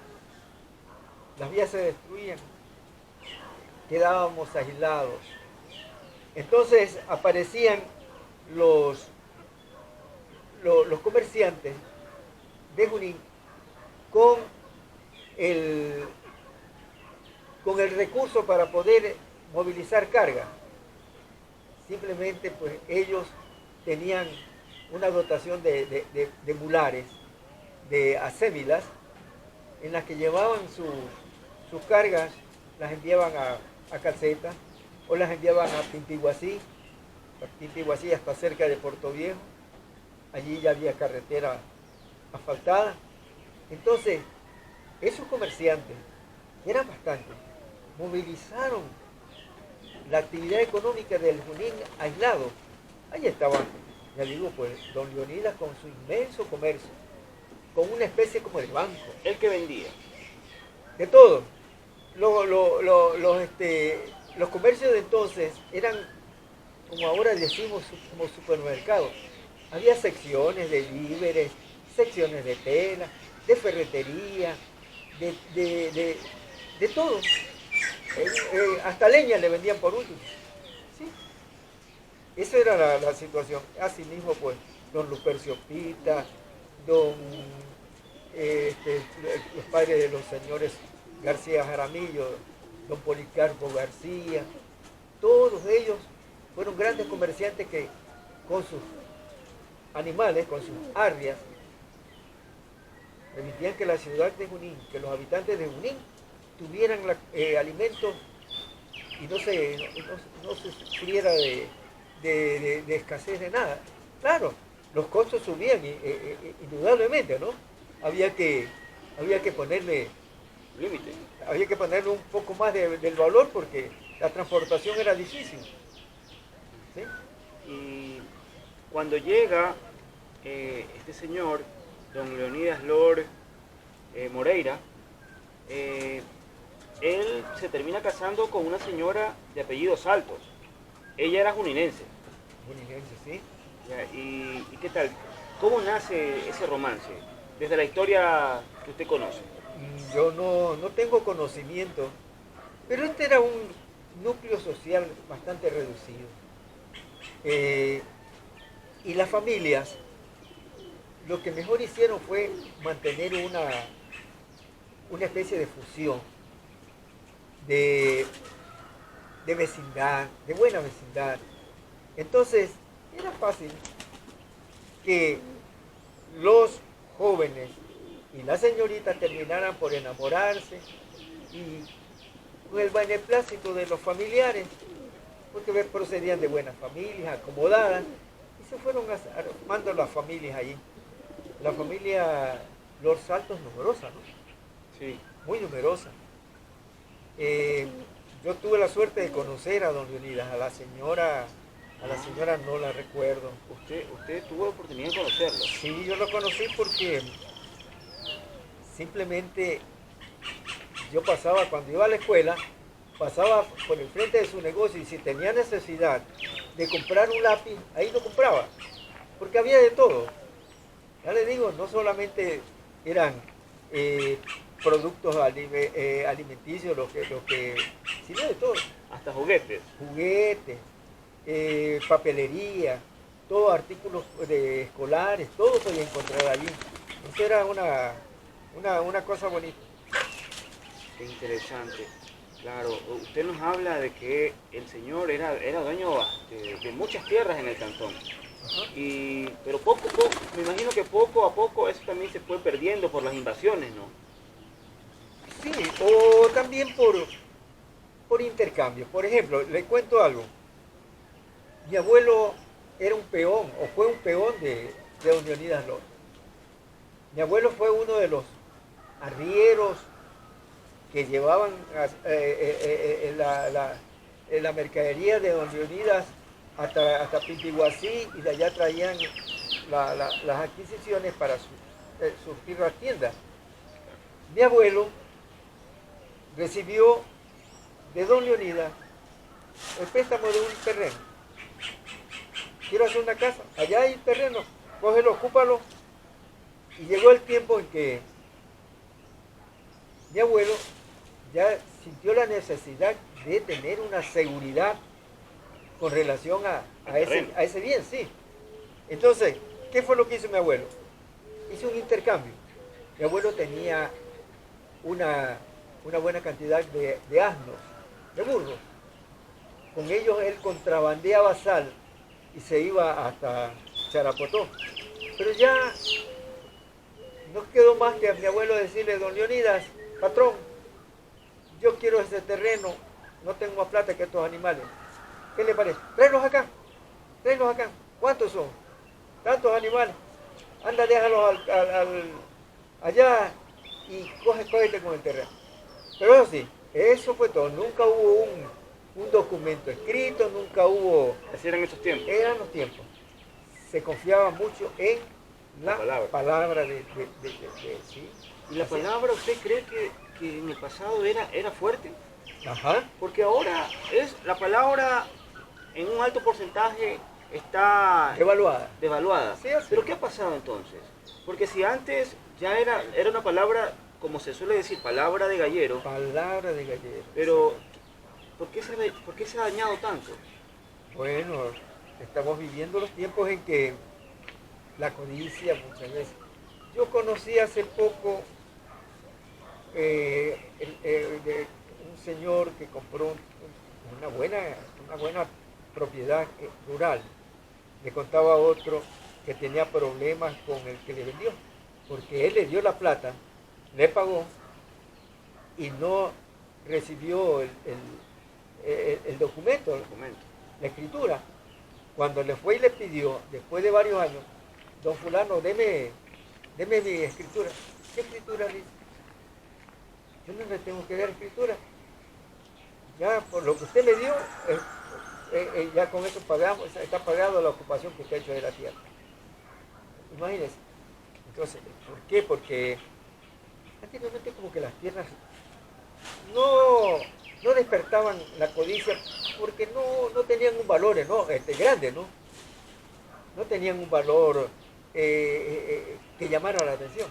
las vías se destruían. Quedábamos aislados. Entonces aparecían los comerciantes de Junín con el recurso para poder movilizar carga. Simplemente pues ellos tenían una dotación de mulares, de acémilas, en las que llevaban sus cargas, las enviaban a Calceta o las enviaban a Pintiguací hasta cerca de Puerto Viejo. Allí ya había carretera asfaltada. Entonces, esos comerciantes, que eran bastantes, movilizaron la actividad económica del Junín aislado. Ahí estaba, ya digo, pues, don Leonidas con su inmenso comercio, con una especie como de banco. El que vendía. De todo. Los comercios de entonces eran, como ahora decimos, como supermercados. Había secciones de víveres, secciones de tela, de ferretería, de todo. Hasta leña le vendían por último. ¿Sí? Esa era la situación. Asimismo, pues, don Lupercio Pita, don, los padres de los señores García Jaramillo, don Policarpo García, todos ellos fueron grandes comerciantes que con sus animales, con sus arrias, permitían que la ciudad de Junín, que los habitantes de Junín tuvieran alimentos y no se sufriera de escasez de nada. Claro, los costos subían indudablemente, ¿no? Había que ponerle Límite. había que ponerle un poco más del valor porque la transportación era difícil. ¿Sí? Y cuando llega este señor, don Leonidas Lor Moreira, él se termina casando con una señora de apellido Saltos. Ella era juninense. Juninense, sí. Ya, ¿y qué tal? ¿Cómo nace ese romance? Desde la historia que usted conoce. Yo no tengo conocimiento, pero este era un núcleo social bastante reducido. Y las familias lo que mejor hicieron fue mantener una especie de fusión, de vecindad, de buena vecindad. Entonces, era fácil que los jóvenes y las señoritas terminaran por enamorarse y con el beneplácito de los familiares, porque procedían de buenas familias, acomodadas, y se fueron armando las familias allí. La familia Los Saltos numerosa, ¿no? Sí. Muy numerosa. Yo tuve la suerte de conocer a don Leonidas, a la señora no la recuerdo. ¿Usted tuvo la oportunidad de conocerlo? Sí, yo lo conocí porque simplemente yo pasaba, cuando iba a la escuela, pasaba por el frente de su negocio y si tenía necesidad de comprar un lápiz, ahí lo compraba, porque había de todo. Ya les digo, no solamente eran productos alimenticios, sino de todo. Hasta juguetes. Juguetes, papelería, todos artículos escolares, todo podía encontrar allí. Eso era una cosa bonita. Qué interesante. Claro, usted nos habla de que el señor era dueño de muchas tierras en el cantón. Pero poco a poco, me imagino que poco a poco eso también se fue perdiendo por las invasiones, ¿no? Sí, o también por intercambio. Por ejemplo, le cuento algo. Mi abuelo era un peón, o fue un peón de don Leonidas Lor. Mi abuelo fue uno de los arrieros que llevaban la mercadería de don Leonidas hasta Pitiguací y de allá traían las adquisiciones para surtir las tiendas. Mi abuelo recibió de don Leonidas el préstamo de un terreno. Quiero hacer una casa, allá hay terreno, cógelo, ocúpalo. Y llegó el tiempo en que mi abuelo ya sintió la necesidad de tener una seguridad con relación a ese bien, sí. Entonces, ¿qué fue lo que hizo mi abuelo? Hizo un intercambio. Mi abuelo tenía una buena cantidad de asnos, de burros. Con ellos él contrabandeaba sal y se iba hasta Charapotó. Pero ya no quedó más que a mi abuelo decirle: don Leonidas, patrón, yo quiero ese terreno, no tengo más plata que estos animales. ¿Qué le parece? Tráelos acá. ¿Cuántos son? Tantos animales. Anda, déjalos allá y cógete con el terreno. Pero eso sí, eso fue todo. Nunca hubo un documento escrito, nunca hubo... Así eran esos tiempos. Eran los tiempos. Se confiaba mucho en la palabra ¿sí? ¿Y la palabra usted cree que en el pasado era fuerte? Ajá. Porque ahora la palabra en un alto porcentaje está devaluada. Sí, ¿Pero qué ha pasado entonces? Porque si antes ya era una palabra, como se suele decir, palabra de gallero. Palabra de gallero. Pero, ¿por qué se ha dañado tanto? Bueno, estamos viviendo los tiempos en que la codicia muchas veces. Yo conocí hace poco un señor que compró una buena propiedad rural. Le contaba a otro que tenía problemas con el que le vendió, porque él le dio la plata, le pagó y no recibió el documento, la escritura. Cuando le fue y le pidió, después de varios años, don fulano, deme mi escritura. ¿Qué escritura dice? Yo no le tengo que dar escritura. Ya por lo que usted me dio, ya con eso pagamos, está pagado la ocupación que usted ha hecho de la tierra. Imagínense. Entonces, ¿por qué? Porque anteriormente como que las tierras no despertaban la codicia porque no tenían un valor grande, ¿no? No tenían un valor que llamara la atención.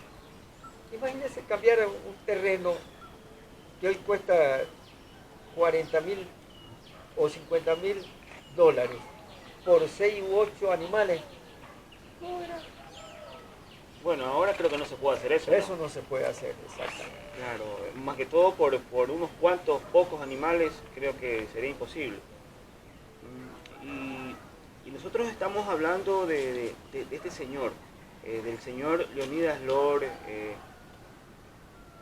Imagínense cambiar un terreno que hoy cuesta 40.000 o 50.000 dólares por 6 u 8 animales. No era. Bueno, ahora creo que no se puede hacer eso. Eso no se puede hacer, exactamente. Claro, más que todo por unos cuantos pocos animales creo que sería imposible. Y nosotros estamos hablando de este señor, del señor Leonidas Lor,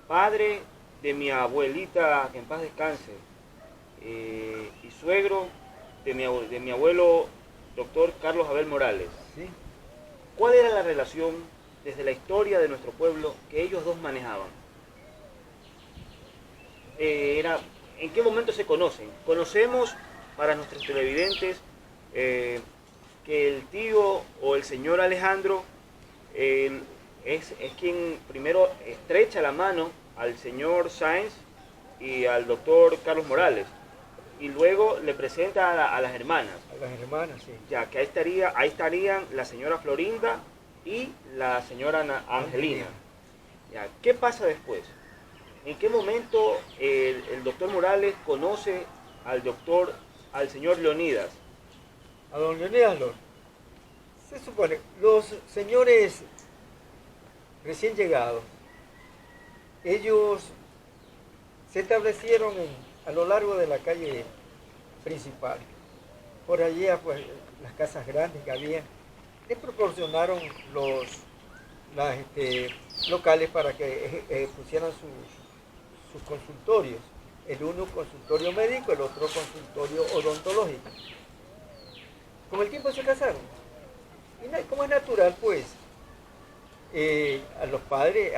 padre de mi abuelita, que en paz descanse, y suegro de mi abuelo, doctor Carlos Abel Morales. ¿Sí? ¿Cuál era la relación desde la historia de nuestro pueblo que ellos dos manejaban? ¿En qué momento se conocen? Conocemos, para nuestros televidentes, que el tío o el señor Alejandro es quien primero estrecha la mano al señor Sáenz y al doctor Carlos Morales, y luego le presenta a las hermanas. A las hermanas, sí. Ya que ahí estarían la señora Florinda y la señora Angelina. Ya, ¿qué pasa después? ¿En qué momento el doctor Morales conoce al señor Leonidas? A don Leonidas Lor. Se supone, los señores recién llegados, ellos se establecieron a lo largo de la calle principal. Por allí, pues, las casas grandes que había, les proporcionaron los locales para que pusieran sus consultorios. El uno consultorio médico, el otro consultorio odontológico. Con el tiempo se casaron. Y como es natural, pues, a los padres,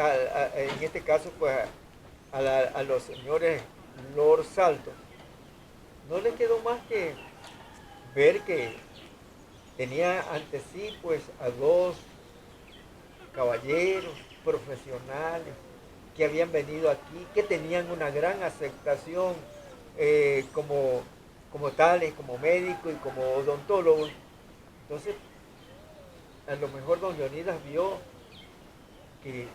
en este caso, pues, a los señores Lor Salto, no les quedó más que ver que tenía ante sí, pues, a dos caballeros profesionales que habían venido aquí, que tenían una gran aceptación como tales, como médicos y como odontólogos. Entonces, a lo mejor don Leonidas vio que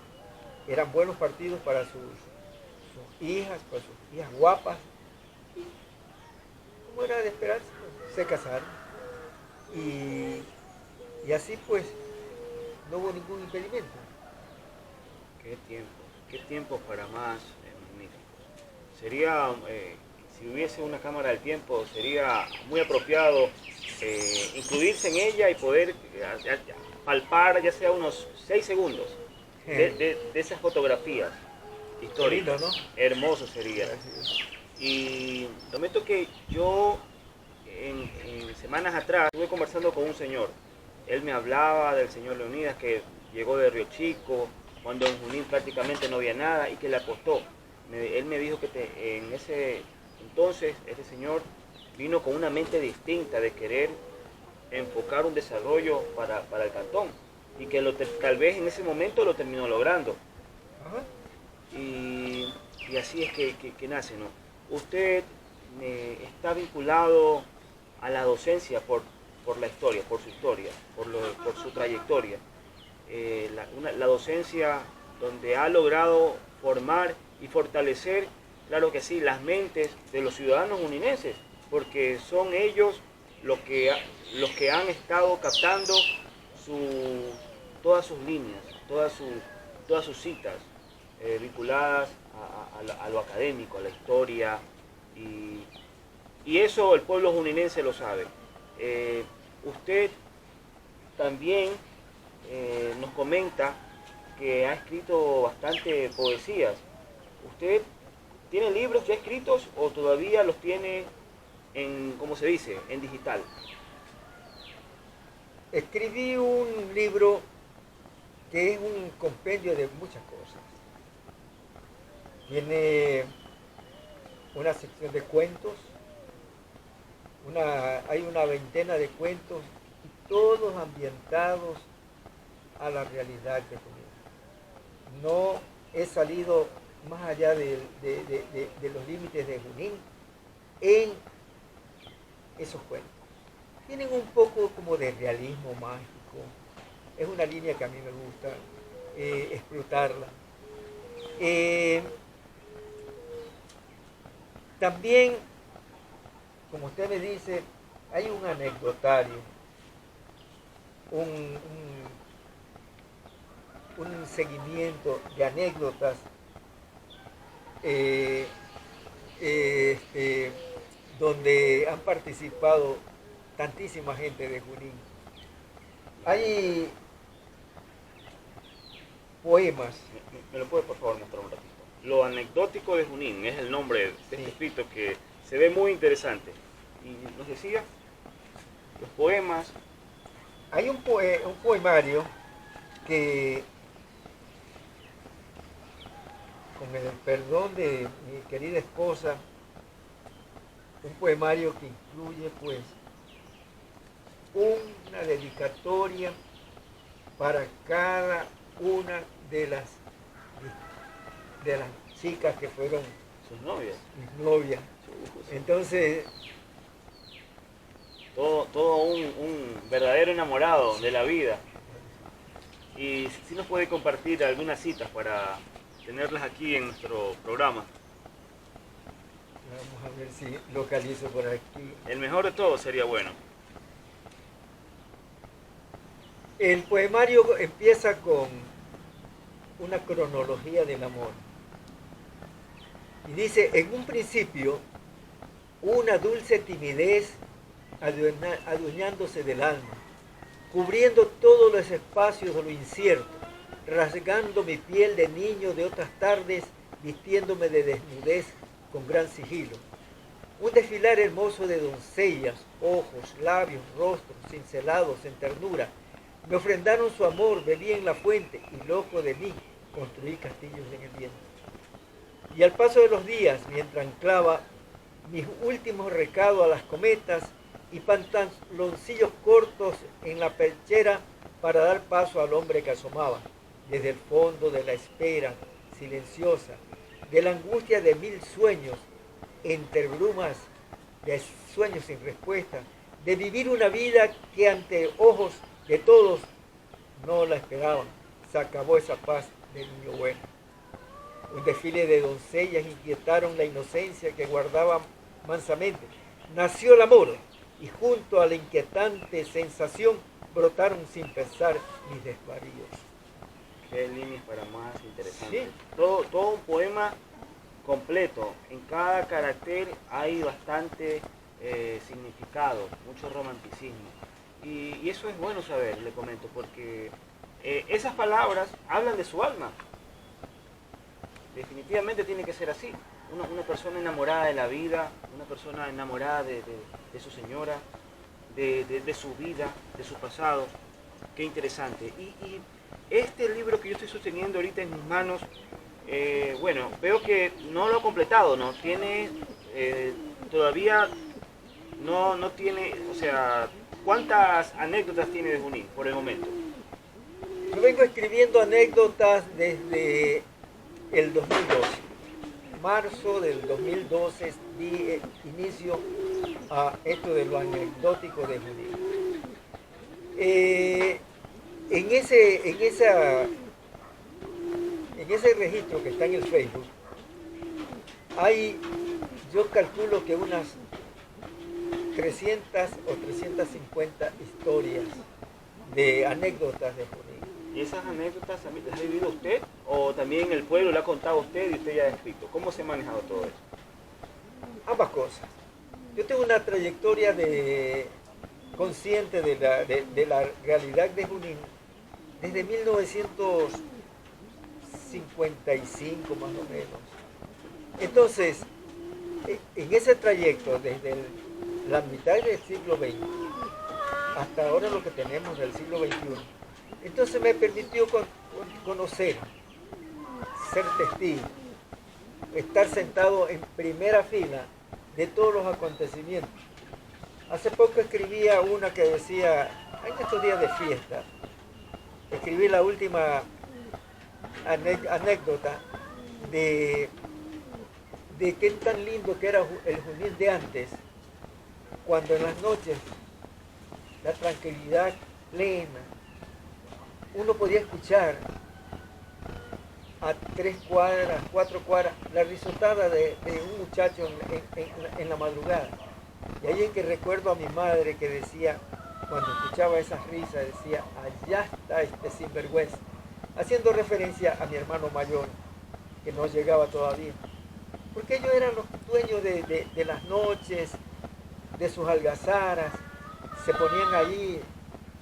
eran buenos partidos para sus hijas, para sus hijas guapas. Y, como era de esperarse, pues, se casaron. Y así, pues, no hubo ningún impedimento. Qué tiempos para más magníficos. Sería, si hubiese una cámara del tiempo, sería muy apropiado incluirse en ella y poder palpar ya sea unos 6 segundos de esas fotografías históricas. Lindo, ¿no? Hermoso sería. Y prometo que yo en semanas atrás estuve conversando con un señor. Él me hablaba del señor Leonidas, que llegó de Río Chico, cuando en Junín prácticamente no había nada y que le apostó. Él me dijo que en ese entonces este señor vino con una mente distinta de querer enfocar un desarrollo para el cantón y que tal vez en ese momento lo terminó logrando. Ajá. Y así es que nace, ¿no? Usted está vinculado a la docencia por la historia, por su historia, por su trayectoria. La docencia donde ha logrado formar y fortalecer, claro que sí, las mentes de los ciudadanos juninenses, porque son ellos los que han estado captando todas sus líneas, todas sus citas vinculadas a lo académico, a la historia, y eso el pueblo juninense lo sabe. Usted también nos comenta que ha escrito bastante poesías. ¿Usted tiene libros ya escritos o todavía los tiene en, ¿cómo se dice?, en digital? Escribí un libro que es un compendio de muchas cosas. Tiene una sección de cuentos, hay una veintena de cuentos, y todos ambientados a la realidad de Junín. No he salido más allá de los límites de Junín en esos cuentos. Tienen un poco como de realismo mágico. Es una línea que a mí me gusta explotarla. También, como usted me dice, hay un anecdotario, un seguimiento de anécdotas donde han participado tantísima gente de Junín. Hay poemas. ¿Me lo puede por favor mostrar un ratito? Lo anecdótico de Junín es el nombre de este escrito que se ve muy interesante. Y nos decía, los poemas. Hay un poemario que, con el perdón de mi querida esposa, un poemario que incluye pues una dedicatoria para cada una de las chicas que fueron Sus novias. mis novias. Entonces, todo un verdadero enamorado de la vida. Y si nos puede compartir algunas citas para tenerlas aquí en nuestro programa. vamos a ver si localizo por aquí. El mejor de todo sería bueno. El poemario empieza con una cronología del amor. Y dice, en un principio, una dulce timidez adueñándose del alma, cubriendo todos los espacios de lo incierto, rasgando mi piel de niño de otras tardes, vistiéndome de desnudez con gran sigilo. Un desfilar hermoso de doncellas, ojos, labios, rostros, cincelados en ternura, me ofrendaron su amor, bebí en la fuente y loco de mí construí castillos en el viento. Y al paso de los días, mientras anclaba mis últimos recados a las cometas y pantaloncillos cortos en la perchera para dar paso al hombre que asomaba, desde el fondo de la espera silenciosa, de la angustia de mil sueños, entre brumas de sueños sin respuesta, de vivir una vida que ante ojos de todos no la esperaban. Se acabó esa paz de niño bueno. Un desfile de doncellas inquietaron la inocencia que guardaba mansamente. Nació el amor y junto a la inquietante sensación brotaron sin pensar mis desvaríos. Qué líneas para más interesantes. Sí. Todo un poema completo. En cada carácter hay bastante significado, mucho romanticismo. Y eso es bueno saber, le comento, porque esas palabras hablan de su alma. Definitivamente tiene que ser así. Una persona enamorada de la vida, una persona enamorada de su señora, de su vida, de su pasado. Qué interesante. Y este libro que yo estoy sosteniendo ahorita en mis manos, bueno, veo que no lo ha completado, ¿no? Tiene todavía no tiene, o sea, ¿cuántas anécdotas tiene de Junín por el momento? Yo vengo escribiendo anécdotas desde el 2012. Marzo del 2012 di inicio a esto de lo anecdótico de Junín. En ese registro que está en el Facebook, hay, yo calculo que unas 300 o 350 historias de anécdotas de Junín. ¿Y esas anécdotas también las ha vivido usted o también el pueblo le ha contado a usted y usted ya ha escrito? ¿Cómo se ha manejado todo eso? Ambas cosas. Yo tengo una trayectoria consciente de la realidad de Junín desde 1955 más o menos. Entonces, en ese trayecto, desde la mitad del siglo XX hasta ahora lo que tenemos del siglo XXI, entonces me permitió conocer, ser testigo, estar sentado en primera fila de todos los acontecimientos. Hace poco escribía una que decía, en estos días de fiesta, escribí la última anécdota de qué tan lindo que era el Junín de antes, cuando en las noches la tranquilidad plena, uno podía escuchar a 3 cuadras, 4 cuadras, la risotada de un muchacho en la madrugada. Y ahí es que recuerdo a mi madre que decía, cuando escuchaba esas risas, decía, allá está este sinvergüenza, haciendo referencia a mi hermano mayor, que no llegaba todavía. Porque ellos eran los dueños de las noches, de sus algazaras, se ponían allí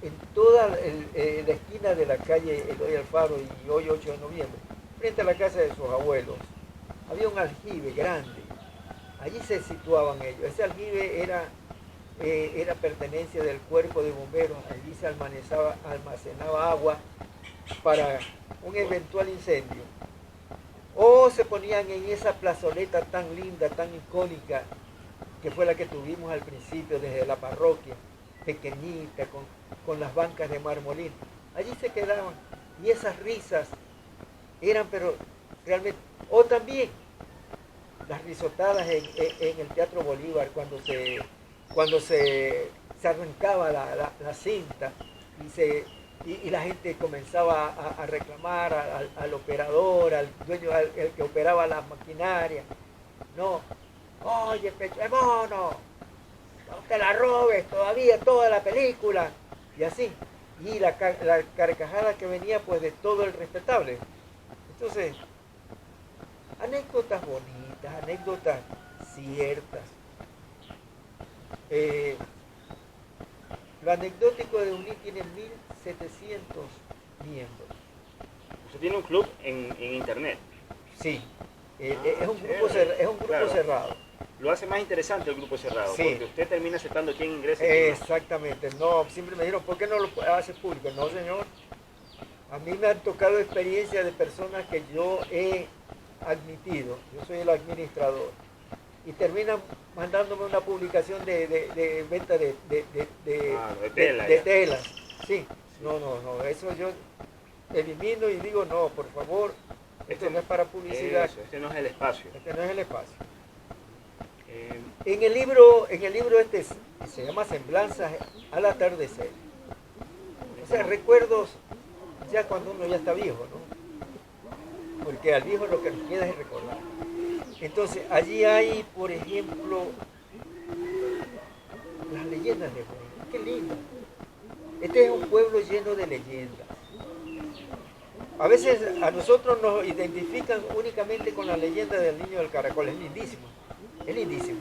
en toda la esquina de la calle Eloy Alfaro y hoy 8 de noviembre, frente a la casa de sus abueos. Había un aljibe grande, allí se situaban ellos. Ese aljibe era pertenencia del cuerpo de bomberos, allí se almacenaba agua para un eventual incendio. O se ponían en esa plazoleta tan linda, tan icónica, que fue la que tuvimos al principio desde la parroquia, pequeñita, con las bancas de marmolín. Allí se quedaban y esas risas eran, pero realmente, o también las risotadas en el Teatro Bolívar cuando se arrancaba la cinta y la gente comenzaba a reclamar al operador, al dueño, el que operaba la maquinaria. No, oye, pecho de mono, no te la robes todavía toda la película. Y así. Y la carcajada que venía pues de todo el respetable. Entonces, anécdotas bonitas, anécdotas ciertas. Lo anecdótico de Junín tiene 1700 miembros. Usted tiene un club en internet. Sí, es un grupo Claro. cerrado. Lo hace más interesante el grupo cerrado, Sí. porque usted termina aceptando quién ingresa y quién no. Exactamente, no, siempre me dijeron, ¿por qué no lo haces público? No, señor. A mí me han tocado experiencias de personas que yo he admitido, yo soy el administrador, y terminan mandándome una publicación de venta de telas. Sí, no, eso yo elimino y digo, no, por favor, esto no es para publicidad. Eso, este no es el espacio. Este no es el espacio. En el libro este se llama Semblanzas al atardecer. O sea, recuerdos ya cuando uno ya está viejo, ¿no? Porque al viejo lo que nos queda es recordar. Entonces, allí hay, por ejemplo, las leyendas de Junín. ¡Qué lindo! Este es un pueblo lleno de leyendas. A veces a nosotros nos identifican únicamente con la leyenda del niño del caracol. Es lindísimo. Es lindísimo.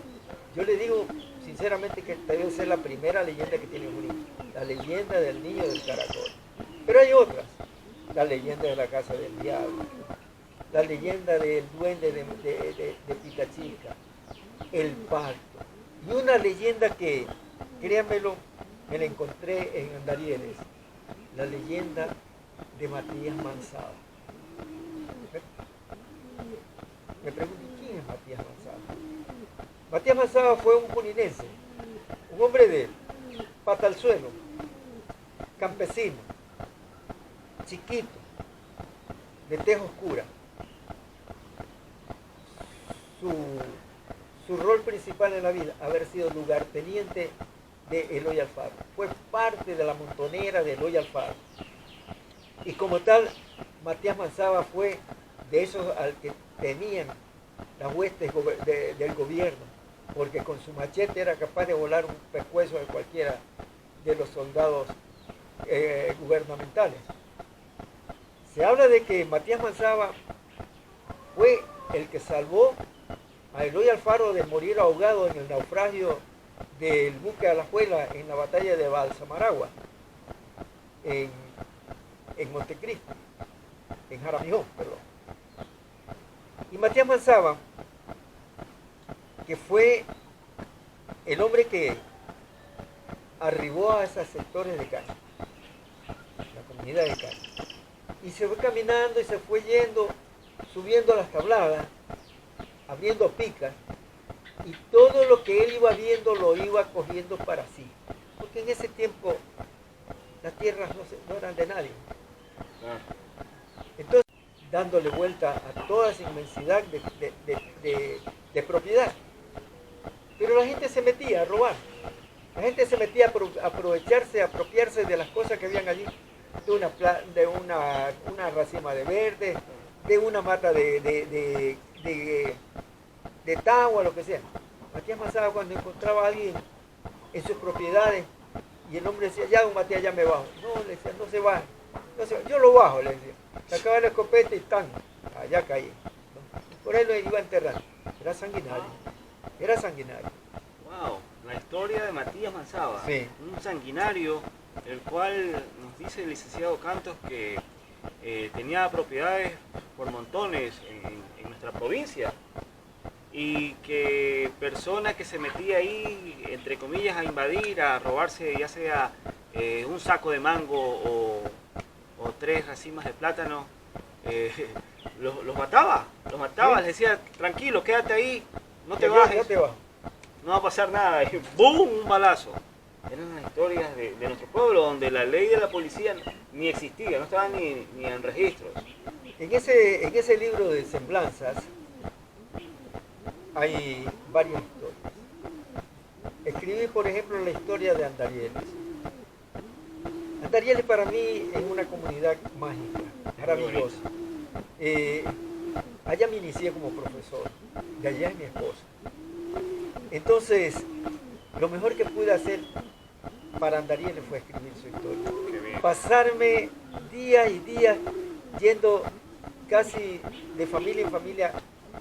Yo le digo sinceramente que esta debe ser la primera leyenda que tiene Junín. La leyenda del niño del caracol. Pero hay otras. La leyenda de la casa del diablo. La leyenda del duende de Pitachica. El parto. Y una leyenda que, créanmelo, me la encontré en Andarieles. La leyenda de Matías Manzada. Me pregunto, ¿quién es Matías Manzada? Matías Manzada fue un juninense un hombre de pata al suelo, campesino, chiquito, de tez oscura. Su rol principal en la vida, haber sido lugarteniente de Eloy Alfaro. Fue parte de la montonera de Eloy Alfaro. Y como tal, Matías Manzaba fue de esos al que tenían las huestes del gobierno, porque con su machete era capaz de volar un pescuezo de cualquiera de los soldados gubernamentales. Se habla de que Matías Manzaba fue el que salvó a Eloy Alfaro de morir ahogado en el naufragio del buque Alajuela en la batalla de Balsamaragua, en Montecristi, en Jaramillo, perdón. Y Matías Manzaba, que fue el hombre que arribó a esos sectores de Cali, la comunidad de Cali, y se fue caminando y se fue yendo, subiendo las tabladas, abriendo picas, y todo lo que él iba viendo lo iba cogiendo para sí, porque en ese tiempo las tierras no eran de nadie. Entonces, dándole vuelta a toda esa inmensidad de propiedad. Pero la gente se metía a robar, la gente se metía a aprovecharse, a apropiarse de las cosas que habían allí, de una racima de verde, de una mata de tagua, lo que sea. Matías Manzaba, cuando encontraba a alguien en sus propiedades y el hombre decía, ya don Matías, ya me bajo. No, le decía, no se baje, yo lo bajo, le decía. Sacaba la escopeta y ¡tan! Allá caí. Por ahí lo iba a enterrar. Era sanguinario. Era sanguinario. Wow, la historia de Matías Manzaba. Sí. Un sanguinario, el cual nos dice el licenciado Cantos que tenía propiedades por montones en nuestra provincia. Y que persona que se metía ahí, entre comillas, a invadir, a robarse ya sea un saco de mango o 3 racimas de plátano, los mataba, ¿Sí? les decía, tranquilo, quédate ahí, no te Ya bajes, te bajo. no va a pasar nada, y ¡boom! Un balazo. Eran las historias de nuestro pueblo, donde la ley de la policía ni existía, no estaba ni en registros. En ese libro de semblanzas hay varias historias. Escribí, por ejemplo, la historia de Andarieles. Andarieles para mí es una comunidad mágica, maravillosa. Allá me inicié como profesor, de allá es mi esposa. Entonces, lo mejor que pude hacer para Andarieles fue escribir su historia. Pasarme días y días yendo casi de familia en familia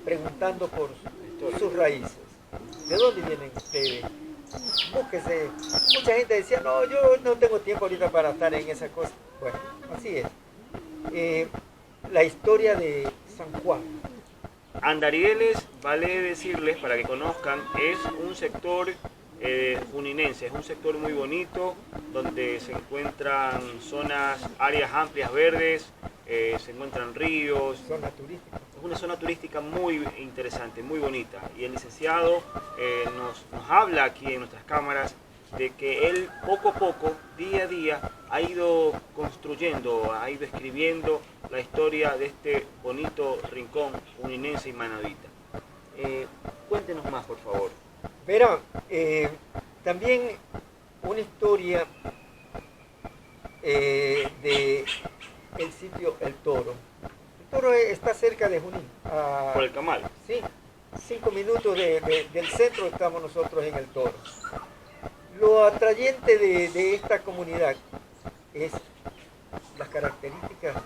preguntando por sus raíces. ¿De dónde vienen ustedes? Búsquese. Mucha gente decía, no, yo no tengo tiempo ahorita para estar en esa cosa. Bueno, así es. La historia de San Juan. Andarieles, vale decirles, para que conozcan, es un sector juninense, es un sector muy bonito, donde se encuentran zonas, áreas amplias verdes, se encuentran ríos. Zona turística. Es una zona turística muy interesante, muy bonita. Y el licenciado nos habla aquí en nuestras cámaras de que él poco a poco, día a día, ha ido construyendo, ha ido escribiendo la historia de este bonito rincón juninense y manabita. Cuéntenos más, por favor. Verán, también una historia de el sitio El Toro. El Toro está cerca de Junín. Por el Camal. Sí, 5 minutos del centro estamos nosotros en El Toro. Lo atrayente de esta comunidad es las características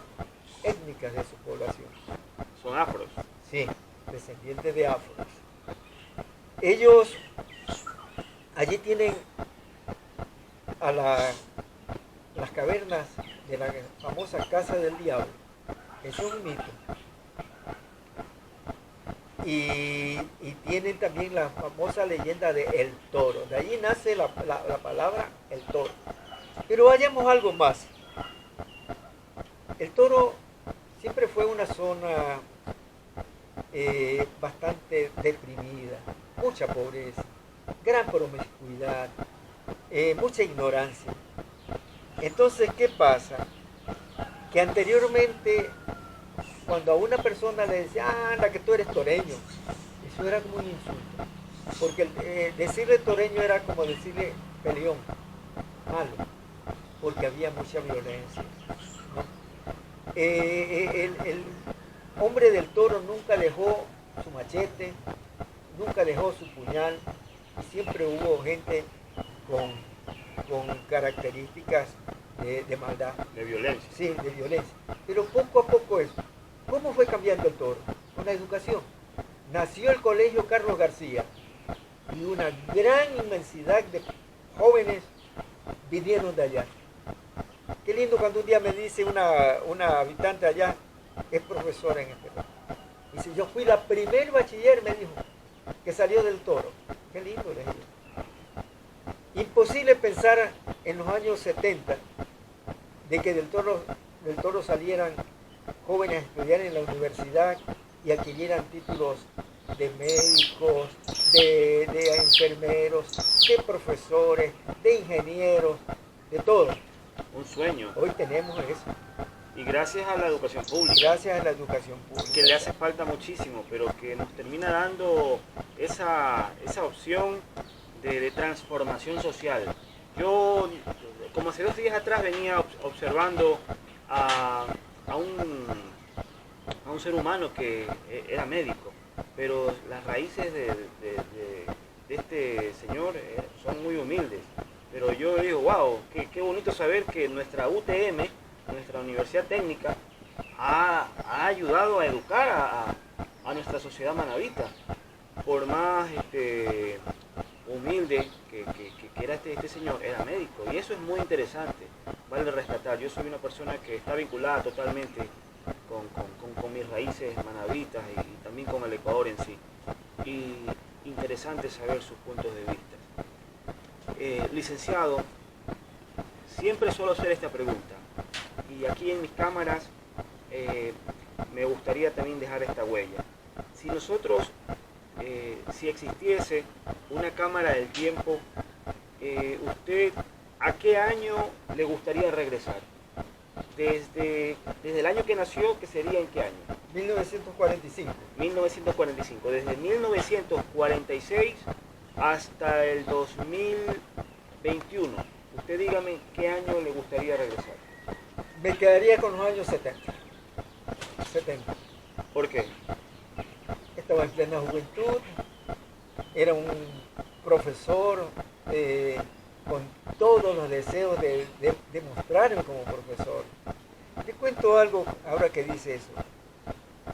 étnicas de su población. Son afros. Sí, descendientes de afros. Ellos allí tienen a las cavernas de la famosa Casa del Diablo. Es un mito. Y tienen también la famosa leyenda de El Toro. De allí nace la palabra El Toro. Pero vayamos a algo más. El Toro siempre fue una zona bastante deprimida, mucha pobreza, gran promiscuidad, mucha ignorancia. Entonces, ¿qué pasa? Que anteriormente, cuando a una persona le decía, anda, que tú eres toreño, eso era como un insulto. Porque decirle toreño era como decirle peleón, malo, porque había mucha violencia, ¿no? El hombre del toro nunca dejó su machete, nunca dejó su puñal, y siempre hubo gente con características de maldad. De violencia. Sí, de violencia. Pero poco a poco eso. ¿Cómo fue cambiando el toro? Con la educación. Nació el colegio Carlos García y una gran inmensidad de jóvenes vinieron de allá. Qué lindo cuando un día me dice una habitante allá, es profesora en este lugar. Dice, yo fui la primer bachiller, me dijo, que salió del toro. Qué lindo, le dije. Imposible pensar en los años 70 de que del toro salieran jóvenes a estudiar en la universidad y adquirieran títulos de médicos, de enfermeros, de profesores, de ingenieros, de todo. Un sueño. Hoy tenemos eso. Y gracias a la educación pública. Gracias a la educación pública. Que le hace falta muchísimo, pero que nos termina dando esa opción de transformación social. Yo, como hace 2 días atrás, venía observando a un ser humano que era médico, pero las raíces de este señor son muy humildes. Pero yo digo, wow, qué bonito saber que nuestra UTM, nuestra Universidad Técnica, ha ayudado a educar a nuestra sociedad manabita. Por más humilde que era este señor, era médico, y eso es muy interesante, vale rescatar. Yo soy una persona que está vinculada totalmente con mis raíces manabitas y también con el Ecuador en sí, y interesante saber sus puntos de vista. Licenciado, siempre suelo hacer esta pregunta, y aquí en mis cámaras me gustaría también dejar esta huella. Si nosotros, si existiese una cámara del tiempo, ¿usted a qué año le gustaría regresar? Desde el año que nació, ¿que sería en qué año? 1945. 1945. Desde 1946 hasta el 2021. Usted dígame qué año le gustaría regresar. Me quedaría con los años 70. 70. ¿Por qué? Estaba en plena juventud, era un profesor con todos los deseos de mostrarme como profesor. Te cuento algo ahora que dice eso.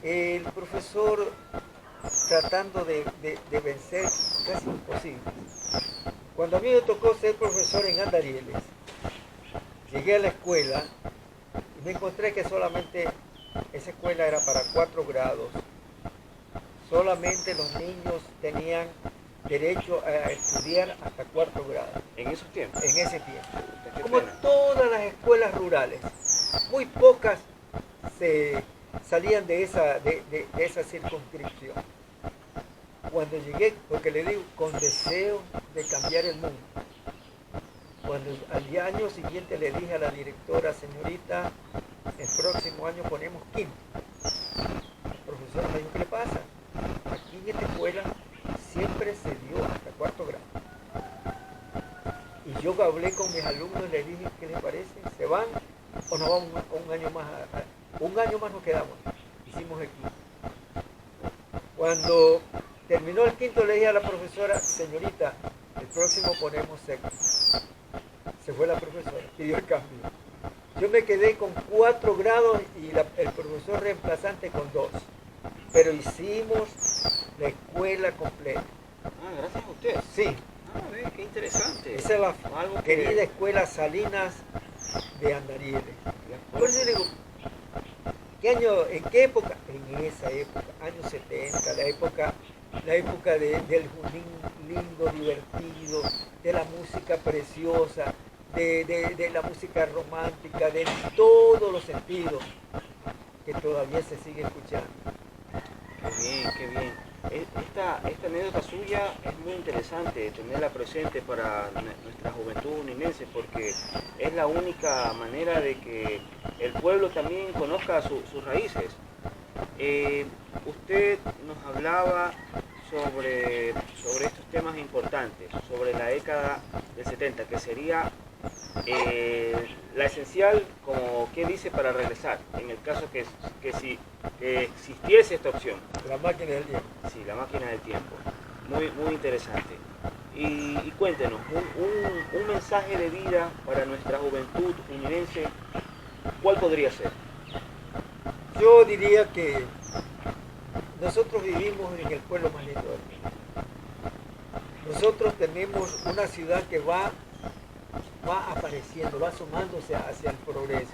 El profesor tratando de vencer casi imposible. Cuando a mí me tocó ser profesor en Andarieles, llegué a la escuela y me encontré que solamente esa escuela era para 4 grados. Solamente los niños tenían derecho a estudiar hasta 4 grado. En esos tiempos. En ese tiempo. Qué Como pena. todas las escuelas rurales, muy pocas se salían de esa circunscripción. Cuando llegué, porque le digo, con deseo de cambiar el mundo, cuando al año siguiente le dije a la directora, señorita, el próximo año ponemos quinto. La profesora me dijo, ¿qué le pasa? Aquí en esta escuela siempre se dio hasta 4 grado. Y yo hablé con mis alumnos y les dije, ¿qué les parece? ¿Se van o nos vamos un año más? Un año más nos quedamos. Hicimos el quinto. Cuando terminó el quinto le dije a la profesora, señorita, el próximo ponemos sexto. Se fue la profesora, pidió el cambio. Yo me quedé con 4 grados y el profesor reemplazante con 2. Pero hicimos la escuela completa. Ah, gracias a usted. Sí, Ah, ve, qué interesante. esa es la Algo que- querida escuela Salinas de Andarieles. Por eso digo, ¿qué año, en qué época? En esa época, años 70, la época del Junín lindo, divertido, de la música preciosa, de la música romántica, de todos los sentidos, que todavía se sigue escuchando. Qué bien, qué bien. Esta anécdota suya es muy interesante tenerla presente para nuestra juventud uninense, porque es la única manera de que el pueblo también conozca sus raíces. Usted nos hablaba sobre estos temas importantes, sobre la década del 70, que sería la esencial, como quien dice, para regresar, en el caso que si existiese esta opción. La máquina del tiempo. Sí, la máquina del tiempo. Muy interesante. Y cuéntenos, un mensaje de vida para nuestra juventud uninense, ¿cuál podría ser? Yo diría que nosotros vivimos en el pueblo más lindo del mundo. Nosotros tenemos una ciudad que va apareciendo, va asomándose hacia el progreso.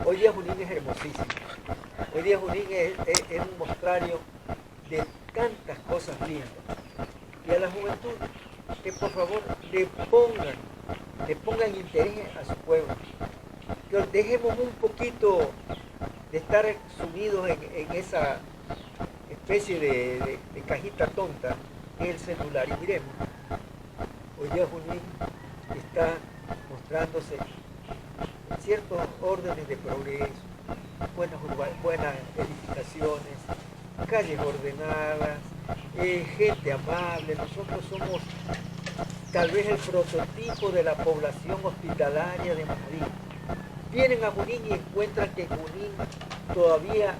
Hoy día Junín es hermosísimo. Hoy día Junín es un mostrario de tantas cosas lindas. Y a la juventud, que por favor le pongan interés a su pueblo. Que dejemos un poquito de estar sumidos en esa especie de cajita tonta que es el celular. Y miremos, hoy día Junín está mostrándose en ciertos órdenes de progreso, buenas edificaciones, calles ordenadas, gente amable. Nosotros somos tal vez el prototipo de la población hospitalaria de Manaví. Vienen a Junín y encuentran que en Junín todavía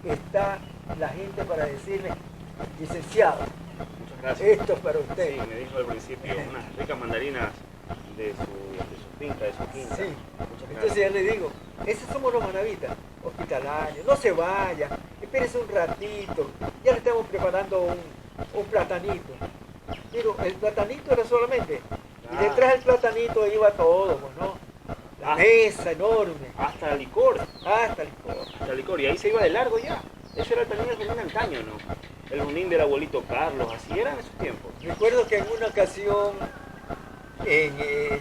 está la gente para decirle, licenciado, Muchas gracias. esto es para usted. Sí, me dijo al principio unas ricas mandarinas de su finca, de su quinta. Sí. Muchas Entonces gracias. ya le digo, esos somos los manavitas, hospitalarios, no se vaya, espérese un ratito, ya le estamos preparando un platanito. Pero el platanito era solamente, y detrás del platanito iba todo, pues, ¿no? La mesa enorme, Hasta licor. hasta el licor. Hasta licor. Y ahí se iba de largo ya. Eso era también el Junín antaño, ¿no? El Junín del abuelito Carlos, así era en esos tiempos. Recuerdo que en una ocasión,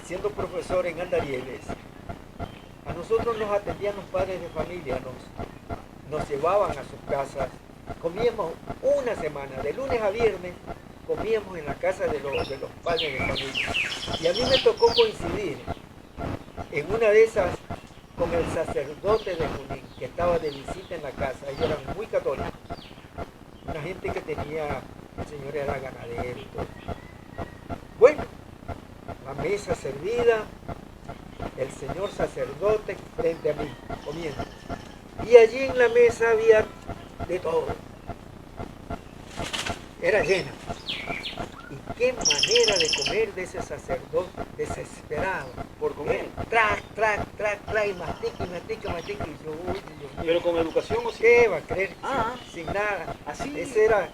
siendo profesor en Andarieles, a nosotros nos atendían los padres de familia, nos llevaban a sus casas, comíamos una semana, de lunes a viernes, comíamos en la casa de los padres de familia. Y a mí me tocó coincidir en una de esas con el sacerdote de Junín, que estaba de visita en la casa. Ellos eran muy católicos, una gente que tenía, el señor era ganadero y todo. Bueno, la mesa servida, el señor sacerdote frente a mí, comiendo. Y allí en la mesa había de todo. Era llena. Y qué manera de comer de ese sacerdote desesperado. Por comer. Trac, y mastica. Y yo, uy, Dios mío. Pero con educación o sin. ¿Qué va a creer? Ah. Sin nada. Así. Ese era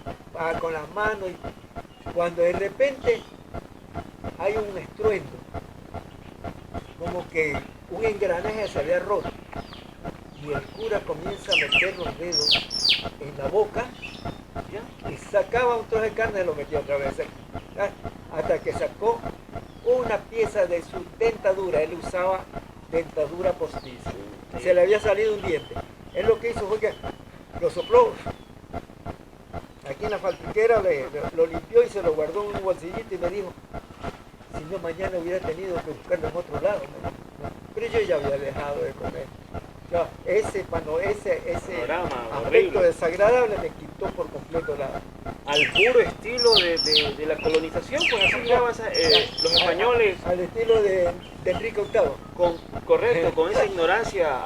con las manos. Y cuando de repente hay un estruendo, como que un engranaje se había roto, y el cura comienza a meter los dedos en la boca, ¿ya? Y sacaba un trozo de carne y lo metía otra vez, ¿ya? Hasta que sacó una pieza de su dentadura. Él usaba dentadura postiza, se le había salido un diente. Él lo que hizo fue que lo sopló aquí en la faltriquera, lo limpió y se lo guardó en un bolsillito y me dijo, si no mañana hubiera tenido que buscarlo en otro lado. Pero yo ya había dejado de comer. Ya, ese Panorama aspecto horrible. desagradable me quitó por completo Al puro estilo de la colonización, pues así miraban los españoles. al estilo de Enrique VIII. Correcto, con esa ignorancia.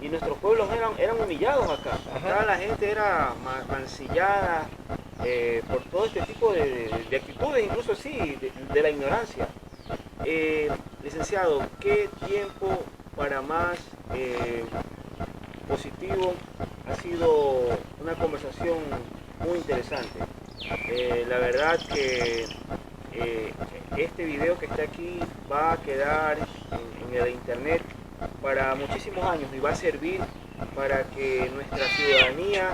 Y nuestros pueblos eran humillados acá. Acá la gente era mancillada por todo este tipo de actitudes, incluso sí, de la ignorancia. Licenciado, ¿qué tiempo para más positivo? Ha sido una conversación muy interesante. La verdad que este video que está aquí va a quedar en el internet para muchísimos años y va a servir para que nuestra ciudadanía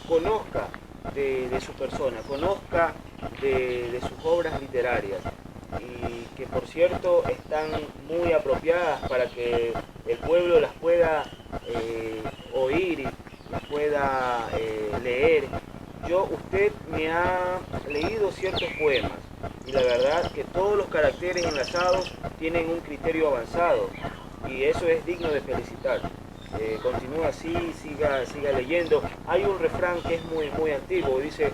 conozca de su persona, conozca de sus obras literarias, y que por cierto están muy apropiadas para que el pueblo las pueda oír, las pueda leer usted me ha leído ciertos poemas y la verdad que todos los caracteres enlazados tienen un criterio avanzado y eso es digno de felicitar. Continúa así, siga leyendo. Hay un refrán que es muy antiguo, dice,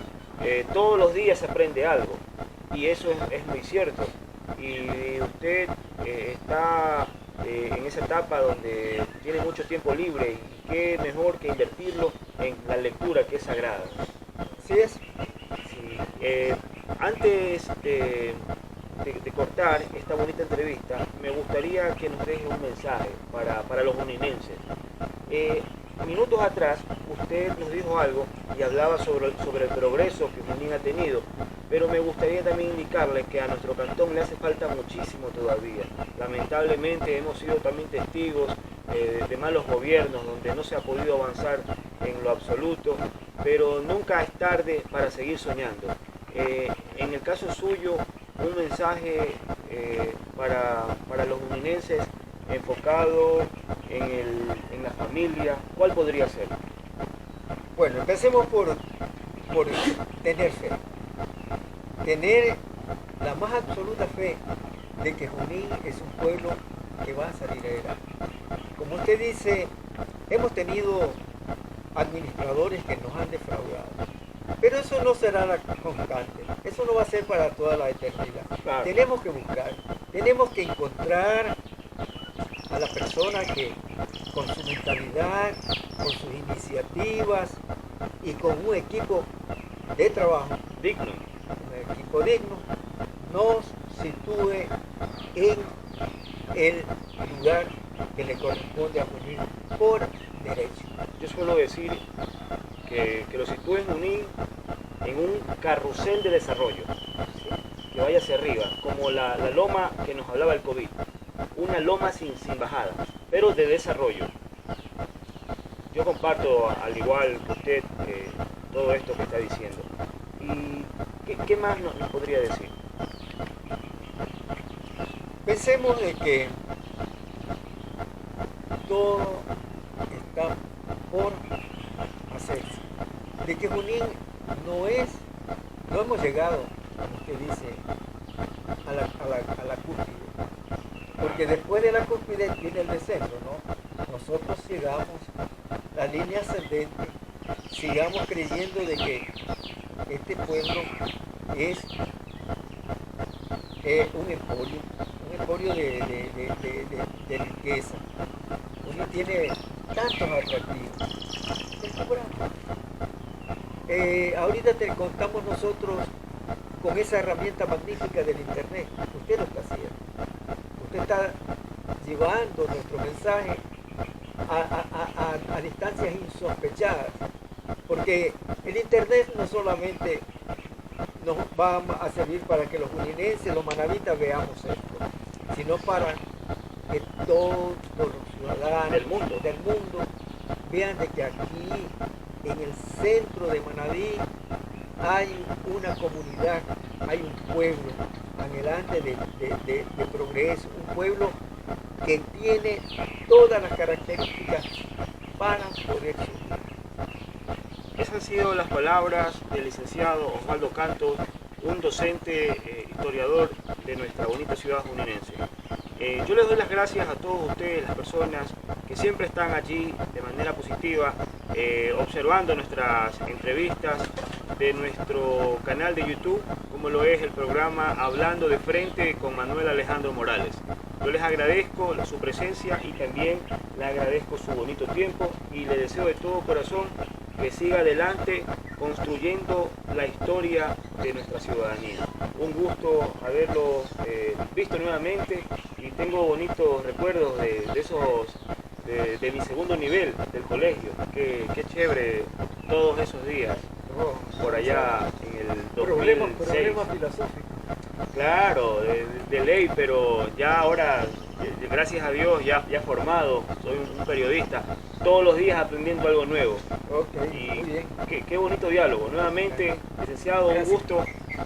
todos los días se aprende algo y eso es muy cierto. Y usted está en esa etapa donde tiene mucho tiempo libre y qué mejor que invertirlo en la lectura que es sagrada. ¿Sí es? Sí. Antes de cortar esta bonita entrevista, me gustaría que nos deje un mensaje para los juninenses. Minutos atrás usted nos dijo algo y hablaba sobre el progreso que Junín ha tenido, pero me gustaría también indicarle que a nuestro cantón le hace falta muchísimo todavía. Lamentablemente hemos sido también testigos de malos gobiernos donde no se ha podido avanzar en lo absoluto, pero nunca es tarde para seguir soñando. En el caso suyo, un mensaje para los juninenses enfocado en la familia, ¿cuál podría ser? Bueno, empecemos por tener fe. Tener la más absoluta fe de que Junín es un pueblo que va a salir adelante. Como usted dice, hemos tenido administradores que nos han defraudado, pero eso no será la constante, eso no va a ser para toda la eternidad. Claro. Tenemos que buscar, tenemos que encontrar a la persona que con su mentalidad, con sus iniciativas y con un equipo de trabajo Digno. un equipo digno, nos sitúe en el lugar que le corresponde a Junín por derecho. Yo suelo decir que lo sitúe en Junín en un carrusel de desarrollo, que vaya hacia arriba, como la loma que nos hablaba el COVID, una loma sin bajada, pero de desarrollo. Yo comparto, al igual que usted, todo esto que está diciendo. ¿Y qué más nos podría decir? Pensemos de que todo está por hacerse, de que Junín no hemos llegado, como usted dice, a la cúspide, porque después de la cúspide viene el descenso, ¿no? Nosotros sigamos la línea ascendente, sigamos creyendo de que este pueblo es un emporio de riqueza. Uno tiene tantos atractivos. Ahorita te contamos nosotros con esa herramienta magnífica del internet. Usted lo está haciendo. Usted está llevando nuestro mensaje a distancias insospechadas. Porque el internet no solamente nos va a servir para que los juninenses, los manavitas veamos esto, sino para que todos los ciudadanos del mundo vean de que aquí, en el centro de Manaví, hay una comunidad, hay un pueblo anhelante de progreso, un pueblo que tiene todas las características para poder subir. Esas han sido las palabras del licenciado Osvaldo Cantos, un docente historiador de nuestra bonita ciudad juninense. Yo les doy las gracias a todos ustedes, las personas que siempre están allí de manera positiva, observando nuestras entrevistas de nuestro canal de YouTube, como lo es el programa Hablando de Frente con Manuel Alejandro Morales. Yo les agradezco su presencia y también le agradezco su bonito tiempo y le deseo de todo corazón que siga adelante construyendo la historia de nuestra ciudadanía. Un gusto haberlo visto nuevamente y tengo bonitos recuerdos de mi segundo nivel del colegio. Qué chévere todos esos días por allá en el 2006. Problemas filosóficos. Claro, de ley, pero ya ahora, gracias a Dios, ya formado, soy un periodista, todos los días aprendiendo algo nuevo. Okay, Y muy bien. qué bonito diálogo. Nuevamente, licenciado, un gusto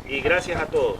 y gracias a todos.